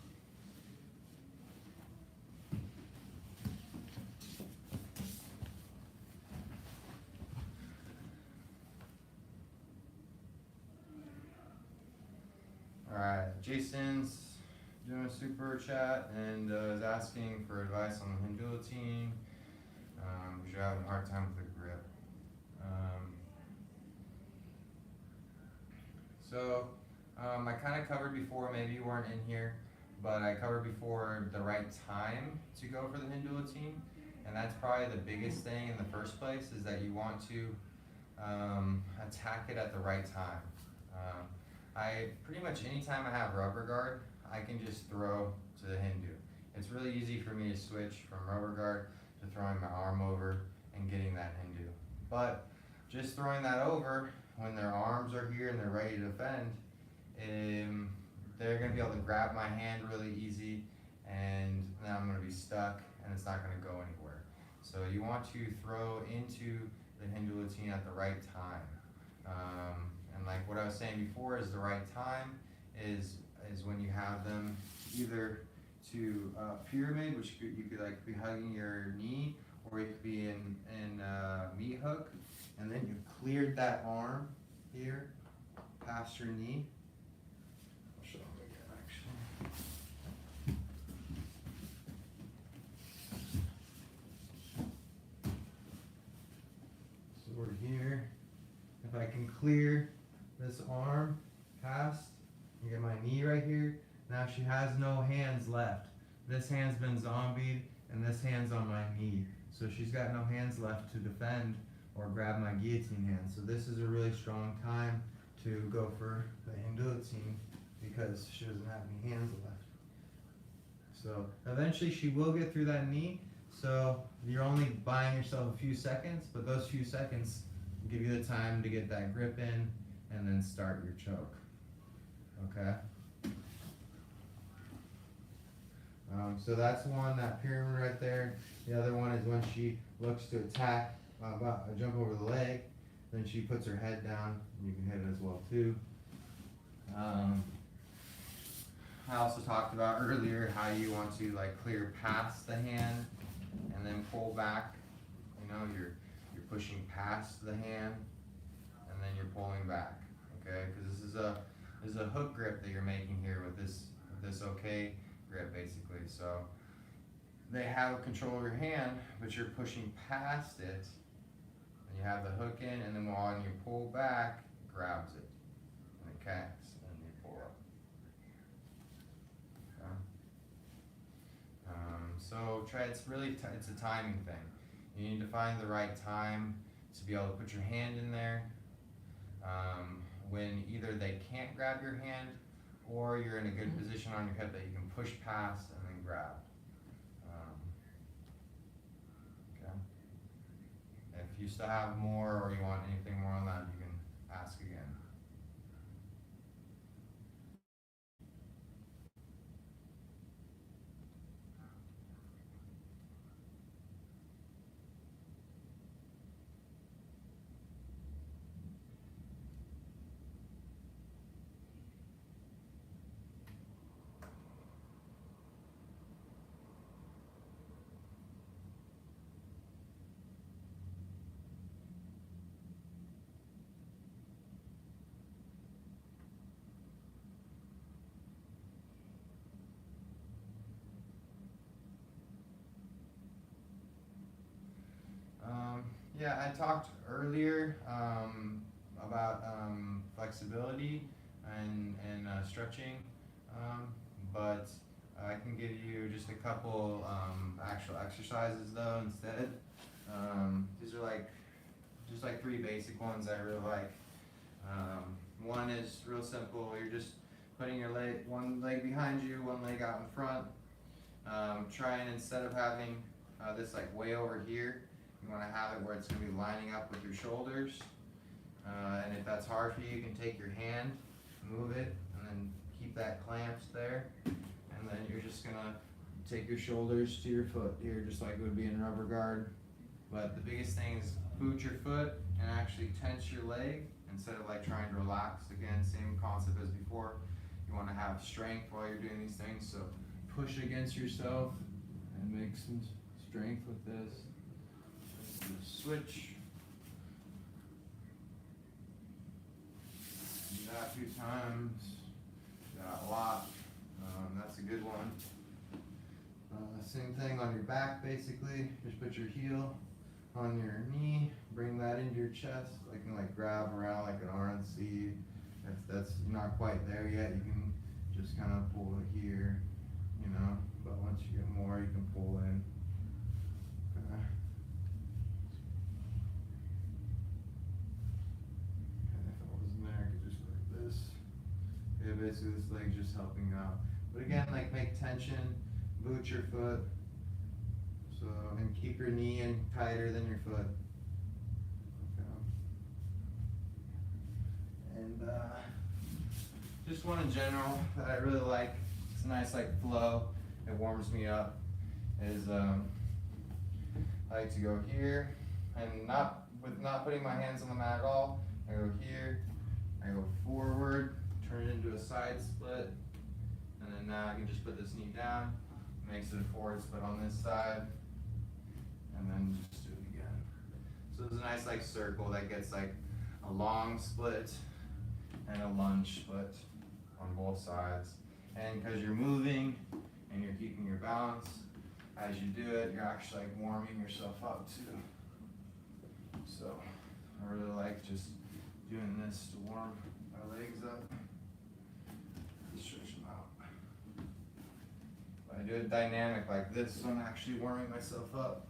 Alright, Jason's doing a super chat and is asking for advice on the Hindu team because you're having a hard time with the grip. I kind of covered before, maybe you weren't in here, but I covered before the right time to go for the Hindu team, and that's probably the biggest thing in the first place is that you want to attack it at the right time. I pretty much anytime I have rubber guard, I can just throw to the Hindu. It's really easy for me to switch from rubber guard to throwing my arm over and getting that Hindu. But just throwing that over when their arms are here and they're ready to defend, they're going to be able to grab my hand really easy, and then I'm going to be stuck and it's not going to go anywhere. So you want to throw into the Hindu routine at the right time. And like what I was saying before is the right time is when you have them either to pyramid, which you could like be hugging your knee, or you could be in meat hook, and then you cleared that arm here past your knee. I'll show you again actually. So we're here. If I can clear this arm past, you get my knee right here. Now she has no hands left. This hand's been zombied and this hand's on my knee. So she's got no hands left to defend or grab my guillotine hand. So this is a really strong time to go for the guillotine because she doesn't have any hands left. So eventually she will get through that knee. So you're only buying yourself a few seconds, but those few seconds give you the time to get that grip in and then start your choke. Okay? So that's one, that pyramid right there. The other one is when she looks to attack, jump over the leg, then she puts her head down, and you can hit it as well too. I also talked about earlier how you want to like clear past the hand and then pull back. You know, you're pushing past the hand and then you're pulling back. Okay, because this is a hook grip that you're making here with this okay grip basically. So they have control of your hand, but you're pushing past it, and you have the hook in, and then when you pull back, it grabs it, and it cacks, and you pull up. Okay. So it's a timing thing. You need to find the right time to be able to put your hand in there. When either they can't grab your hand, or you're in a good position on your hip that you can push past and then grab. Okay. If you still have more or you want anything more on that, you can ask again. Yeah, I talked earlier about flexibility and stretching, but I can give you just a couple actual exercises though instead. These are just like 3 basic ones I really like. One is real simple. You're just putting your leg, one leg behind you, one leg out in front. Trying, instead of having this like way over here, you want to have it where it's going to be lining up with your shoulders. And if that's hard for you, you can take your hand, move it, and then keep that clamped there. And then you're just going to take your shoulders to your foot here, just like it would be in rubber guard. But the biggest thing is boot your foot and actually tense your leg instead of like trying to relax. Again, same concept as before. You want to have strength while you're doing these things, so push against yourself and make some strength with this. Switch. Do that 2 times. Got a lot. That's a good one. Same thing on your back, basically. Just put your heel on your knee, bring that into your chest. I can like grab around like an RNC. If that's not quite there yet, you can just kind of pull it here, you know. But once you get more, you can pull in. Okay. And if it wasn't there, I could just go like this. Yeah, basically this leg's just helping out. But again, like make tension, boot your foot. So, and keep your knee in tighter than your foot. Okay. And just one in general that I really like. It's a nice like flow. It warms me up. Is I like to go here and not putting my hands on the mat at all. I go here. I go forward. Turn it into a side split. And then now I can just put this knee down. Makes it a forward split on this side. And then just do it again. So there's a nice like circle that gets like a long split and a lunge split on both sides. And because you're moving and you're keeping your balance, as you do it, you're actually like warming yourself up too. So I really like just doing this to warm my legs up. Stretch them out. If I do it dynamic like this, so I'm actually warming myself up.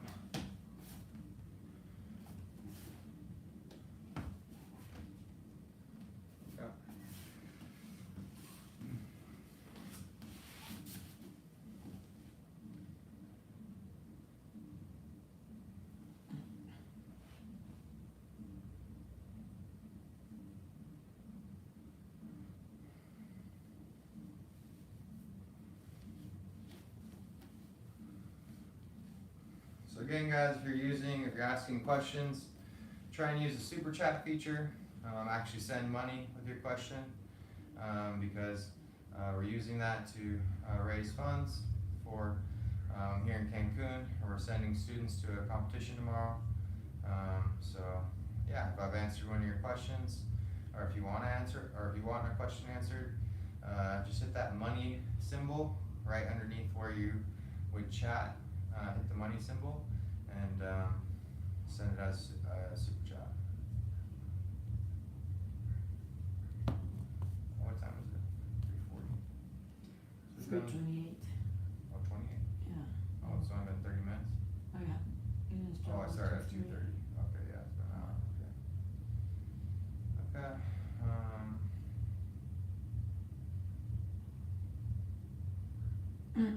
So again, guys, if you're asking questions, try and use the super chat feature. Actually send money with your question because we're using that to raise funds for here in Cancun. We're sending students to a competition tomorrow. So yeah, if I've answered one of your questions, or if you want to answer, or if you want a question answered, just hit that money symbol right underneath where you would chat. Hit the money symbol and send it as a super chat. What time is it? 3:40. So 3:28. Oh, 28. Yeah. Oh, it's only been 30 minutes. Oh yeah. Oh, I started at 2:30. Okay, yeah, it's been an hour. Okay. Okay.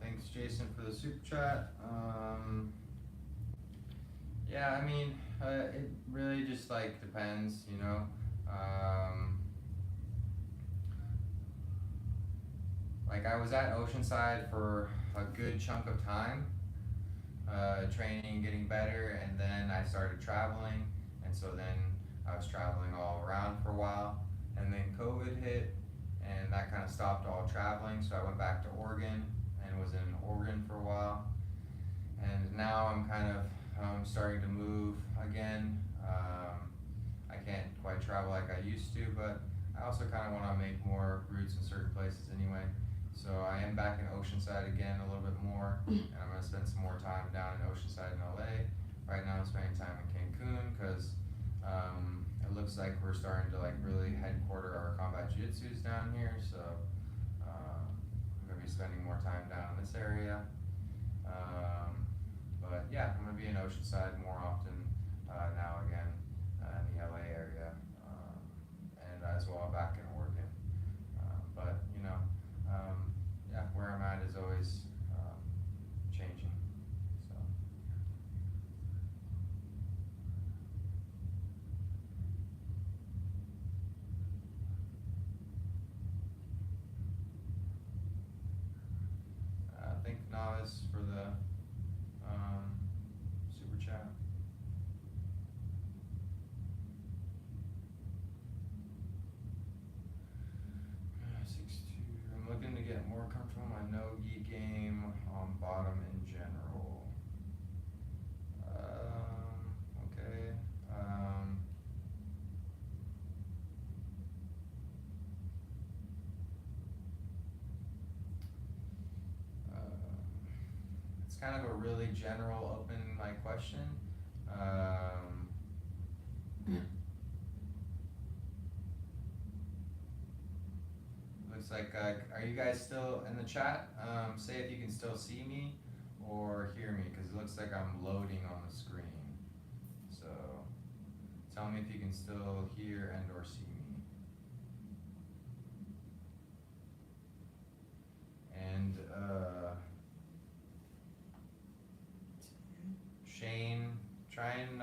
Thanks, Jason, for the super chat. Yeah, I mean, it really just like depends, you know. Like I was at Oceanside for a good chunk of time, training, getting better, and then I started traveling, and so then I was traveling all around for a while, and then COVID hit, and that kind of stopped all traveling, so I went back to Oregon, and was in Oregon for a while, and now I'm kind of starting to move again. I can't quite travel like I used to, but I also kind of want to make more routes in certain places anyway. So I am back in Oceanside again a little bit more, and I'm going to spend some more time down in Oceanside in LA. Right now I'm spending time in Cancun because it looks like we're starting to like really headquarter our combat jiu-jitsus down here, so I'm going to be spending more time down in this area. But yeah, I'm gonna be in Oceanside more often now again in the LA area, and as well back in Oregon. But yeah, where I'm at is always changing. So. Thank Novice for the super chat. 6'2". I'm looking to get more comfortable in my no-gi game on bottom in general. Okay. It's kind of a really general, open like question. Looks like, are you guys still in the chat? Say if you can still see me or hear me, because it looks like I'm loading on the screen. So tell me if you can still hear and or see me. And Shane, try and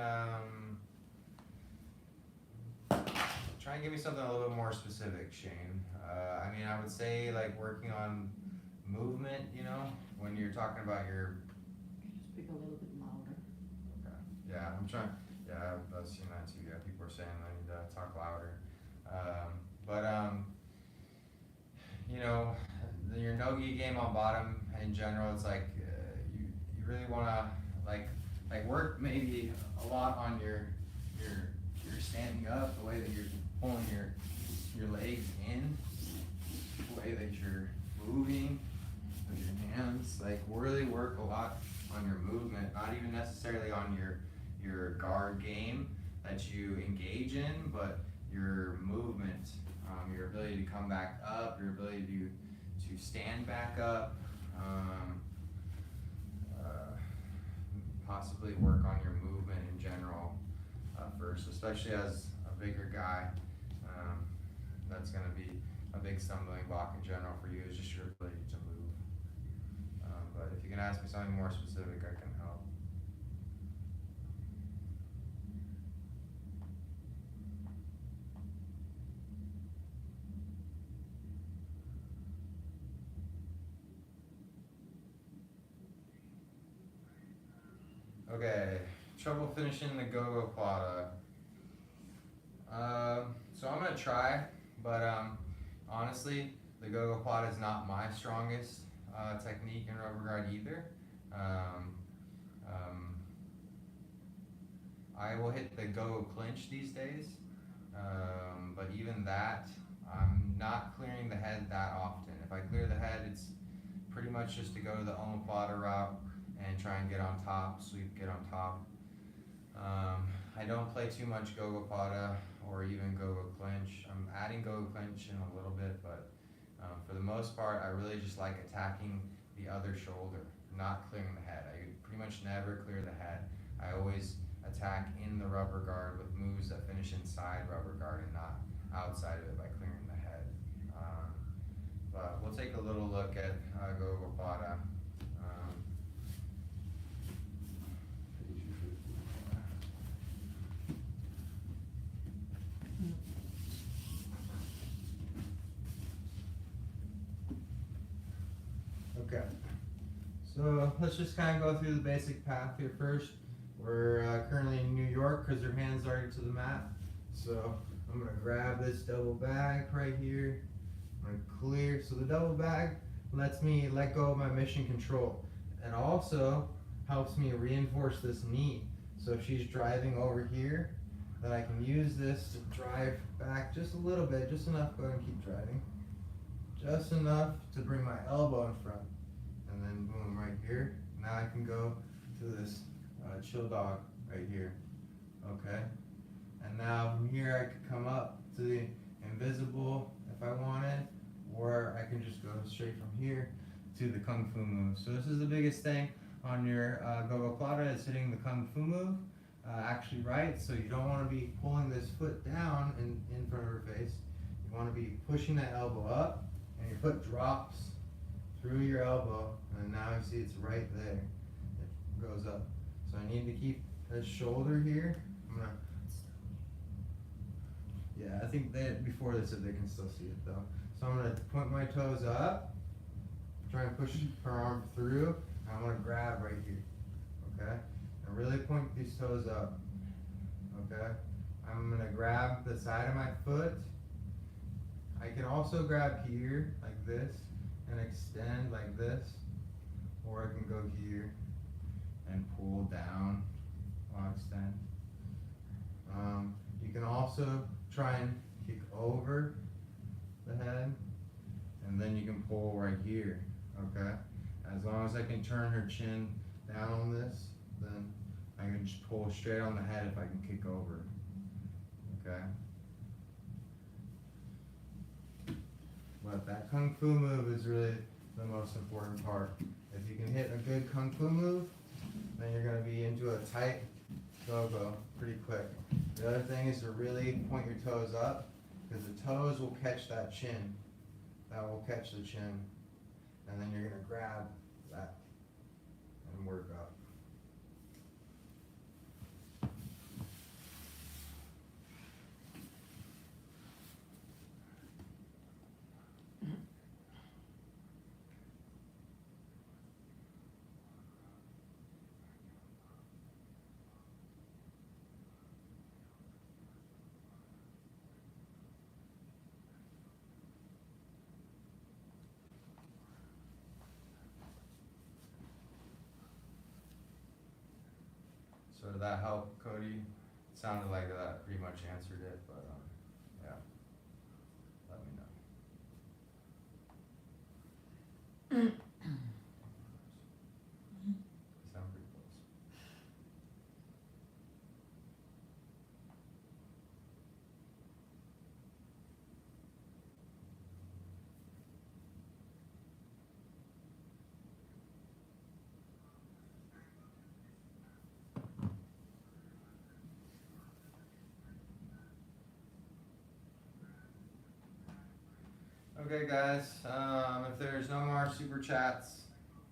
give me something a little bit more specific, Shane. I mean, I would say like working on movement, when you're talking about your. Can you speak a little bit louder? Okay. Yeah, I'm trying. Yeah, I've seen that too. Yeah, people are saying I need to talk louder. Your no-gi game on bottom in general, it's like you really want to like work maybe a lot on your standing up, the way that you're pulling your legs in, the way that you're moving with your hands. Like really work a lot on your movement, not even necessarily on your guard game that you engage in, but your movement, your ability to come back up, your ability to stand back up, possibly work on your movement in general first, especially as a bigger guy. That's going to be a big stumbling block in general for you, is just your ability to move. But if you can ask me something more specific, I can help. Okay, trouble finishing the gogopata. So I'm gonna try, but honestly, the gogopata is not my strongest technique in rubber guard either. I will hit the gogo clinch these days, but even that, I'm not clearing the head that often. If I clear the head, it's pretty much just to go the omoplata route and try and get on top, sweep, get on top. I don't play too much gogopata or even gogo clinch. I'm adding gogo clinch in a little bit, but for the most part, I really just like attacking the other shoulder, not clearing the head. I pretty much never clear the head. I always attack in the rubber guard with moves that finish inside rubber guard and not outside of it by clearing the head. But we'll take a little look at gogopata. Okay, so let's just kind of go through the basic path here first. We're currently in New York because her hands are to the mat. So I'm gonna grab this double bag right here. I'm gonna clear. So the double bag lets me let go of my mission control. It also helps me reinforce this knee. So if she's driving over here, then I can use this to drive back just a little bit, just enough. Go ahead and keep driving. Just enough to bring my elbow in front. And then boom, right here. Now I can go to this chill dog right here. Okay. And now from here I could come up to the invisible if I wanted, or I can just go straight from here to the kung fu move. So this is the biggest thing on your gogopata is hitting the kung fu move actually right. So you don't want to be pulling this foot down in front of her face. You want to be pushing that elbow up, and your foot drops through your elbow, and now you see it's right there. It goes up. So I need to keep this shoulder here. I'm gonna. Yeah, I think before they said they can still see it though. So I'm gonna point my toes up, try and push her arm through. And I'm gonna grab right here, okay? And really point these toes up, okay? I'm gonna grab the side of my foot. I can also grab here, like this, and extend like this. Or I can go here and pull down while I extend. You can also try and kick over the head, and then you can pull right here, okay? As long as I can turn her chin down on this, then I can just pull straight on the head if I can kick over, okay? But that kung fu move is really the most important part. If you can hit a good kung fu move, then you're gonna be into a tight go-go pretty quick. The other thing is to really point your toes up, because the toes will catch that chin. That will catch the chin. And then you're gonna grab that and work up. So did that help, Cody? It sounded like that pretty much answered it, but yeah, let me know. Sound pretty close. Okay, guys, if there's no more super chats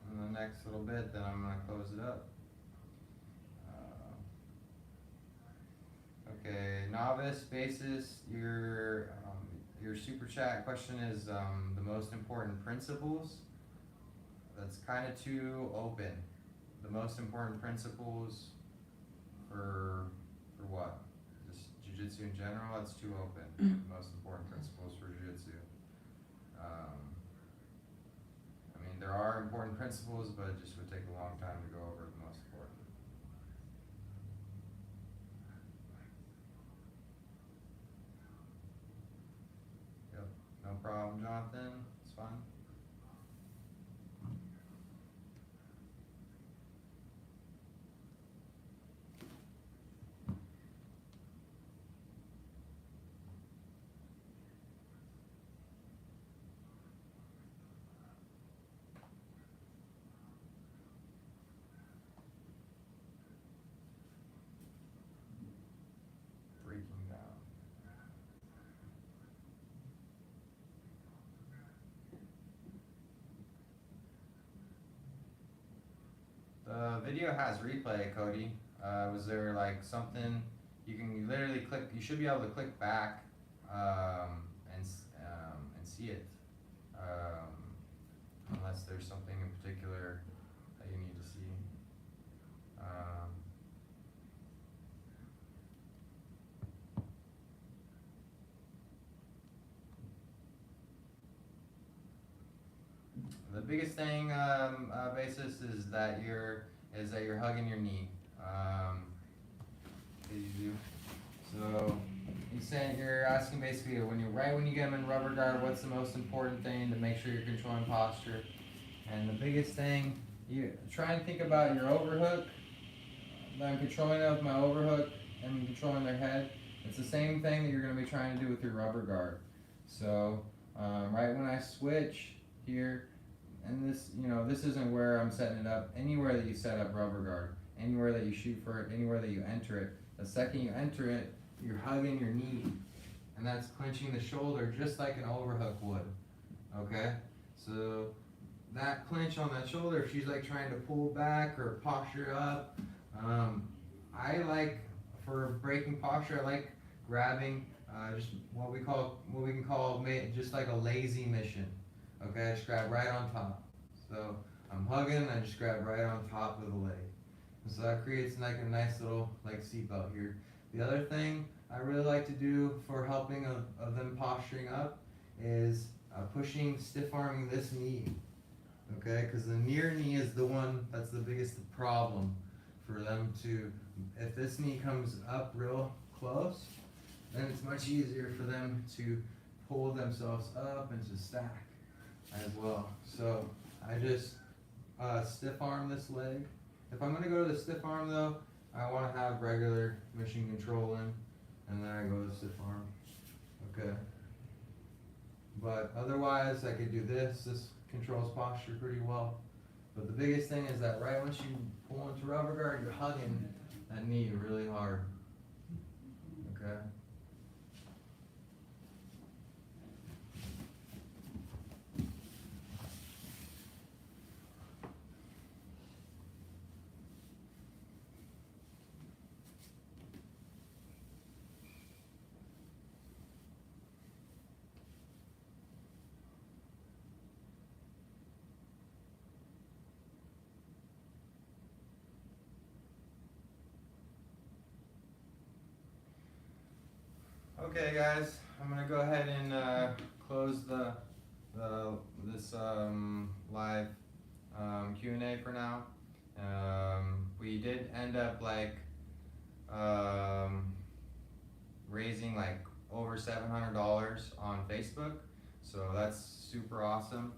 in the next little bit, then I'm going to close it up. Okay, novice basis, your super chat question is the most important principles. That's kind of too open. The most important principles for what? Just jiu-jitsu in general, that's too open. The most important principles for jiu-jitsu. I mean, there are important principles, but it just would take a long time to go over the most important. Yep, no problem, Jonathan. It's fine. Breaking down. The video has replay, Cody. Was there like something you can literally click? You should be able to click back and see it, unless there's something in particular that you need to see. The biggest thing, basis, is that you're hugging your knee. So you're asking basically when you get them in rubber guard, what's the most important thing to make sure you're controlling posture? And the biggest thing, you try and think about your overhook. I'm controlling it with my overhook and controlling their head. It's the same thing that you're going to be trying to do with your rubber guard. So right when I switch here, and this, you know, this isn't where I'm setting it up. Anywhere that you set up rubber guard, anywhere that you shoot for it, anywhere that you enter it, the second you enter it, you're hugging your knee, and that's clenching the shoulder just like an overhook would. Okay, so that clench on that shoulder, if she's like trying to pull back or posture up, I like, for breaking posture, I like grabbing just what we can call just like a lazy mission. Okay, I just grab right on top. So I'm hugging, I just grab right on top of the leg. And so that creates like a nice little like seatbelt here. The other thing I really like to do for helping of them posturing up is pushing, stiff arming this knee. Okay, because the near knee is the one that's the biggest problem for them to, if this knee comes up real close, then it's much easier for them to pull themselves up and to stack as well. So I just stiff arm this leg. If I'm going to go to the stiff arm though, I want to have regular mission control in, and then I go to stiff arm. Okay. But otherwise, I could do this. This controls posture pretty well. But the biggest thing is that right once you pull into rubber guard, you're hugging that knee really hard. Okay. Okay, guys, I'm gonna go ahead and close this live Q&A for now. We did end up like raising like over $700 on Facebook, so that's super awesome.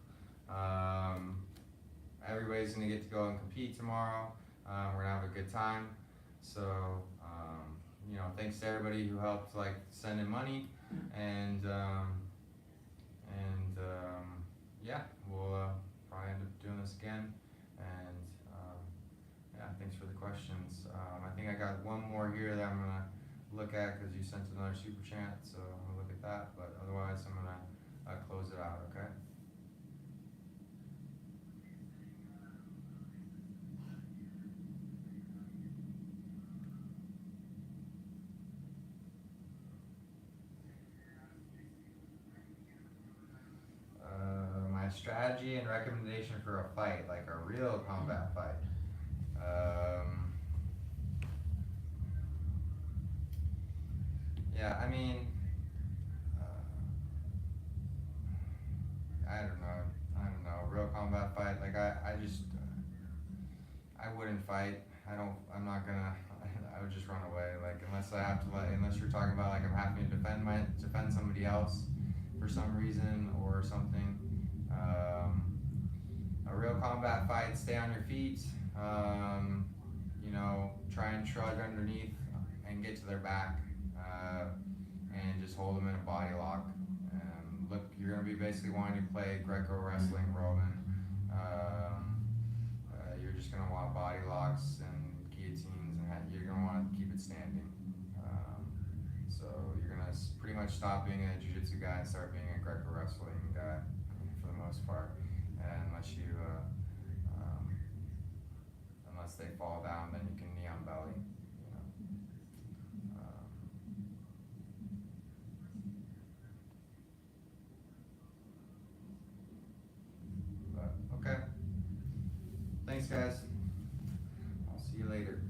Everybody's gonna get to go and compete tomorrow. We're gonna have a good time. So you know, thanks to everybody who helped like send in money, and yeah, we'll probably end up doing this again. And yeah, thanks for the questions. I think I got one more here that I'm gonna look at because you sent another super chat, so I'm gonna look at that. But otherwise, I'm gonna close it out. Okay. My strategy and recommendation for a fight, like a real combat fight. Yeah, I mean, I don't know, real combat fight, like I just, I wouldn't fight. I'm not gonna, I would just run away, like, unless I have to, like, unless you're talking about, like, I'm having to defend somebody else for some reason or something. A real combat fight, stay on your feet, you know, try and shrug underneath and get to their back, and just hold them in a body lock. Look, you're gonna be basically wanting to play Greco wrestling, Roman. You're just gonna want body locks and guillotines, and you're gonna want to keep it standing. So you're gonna pretty much stop being a jiu-jitsu guy and start being a Greco wrestling guy for the most part, unless you, unless they fall down, then you can knee on belly. You know. But okay. Thanks, guys. I'll see you later.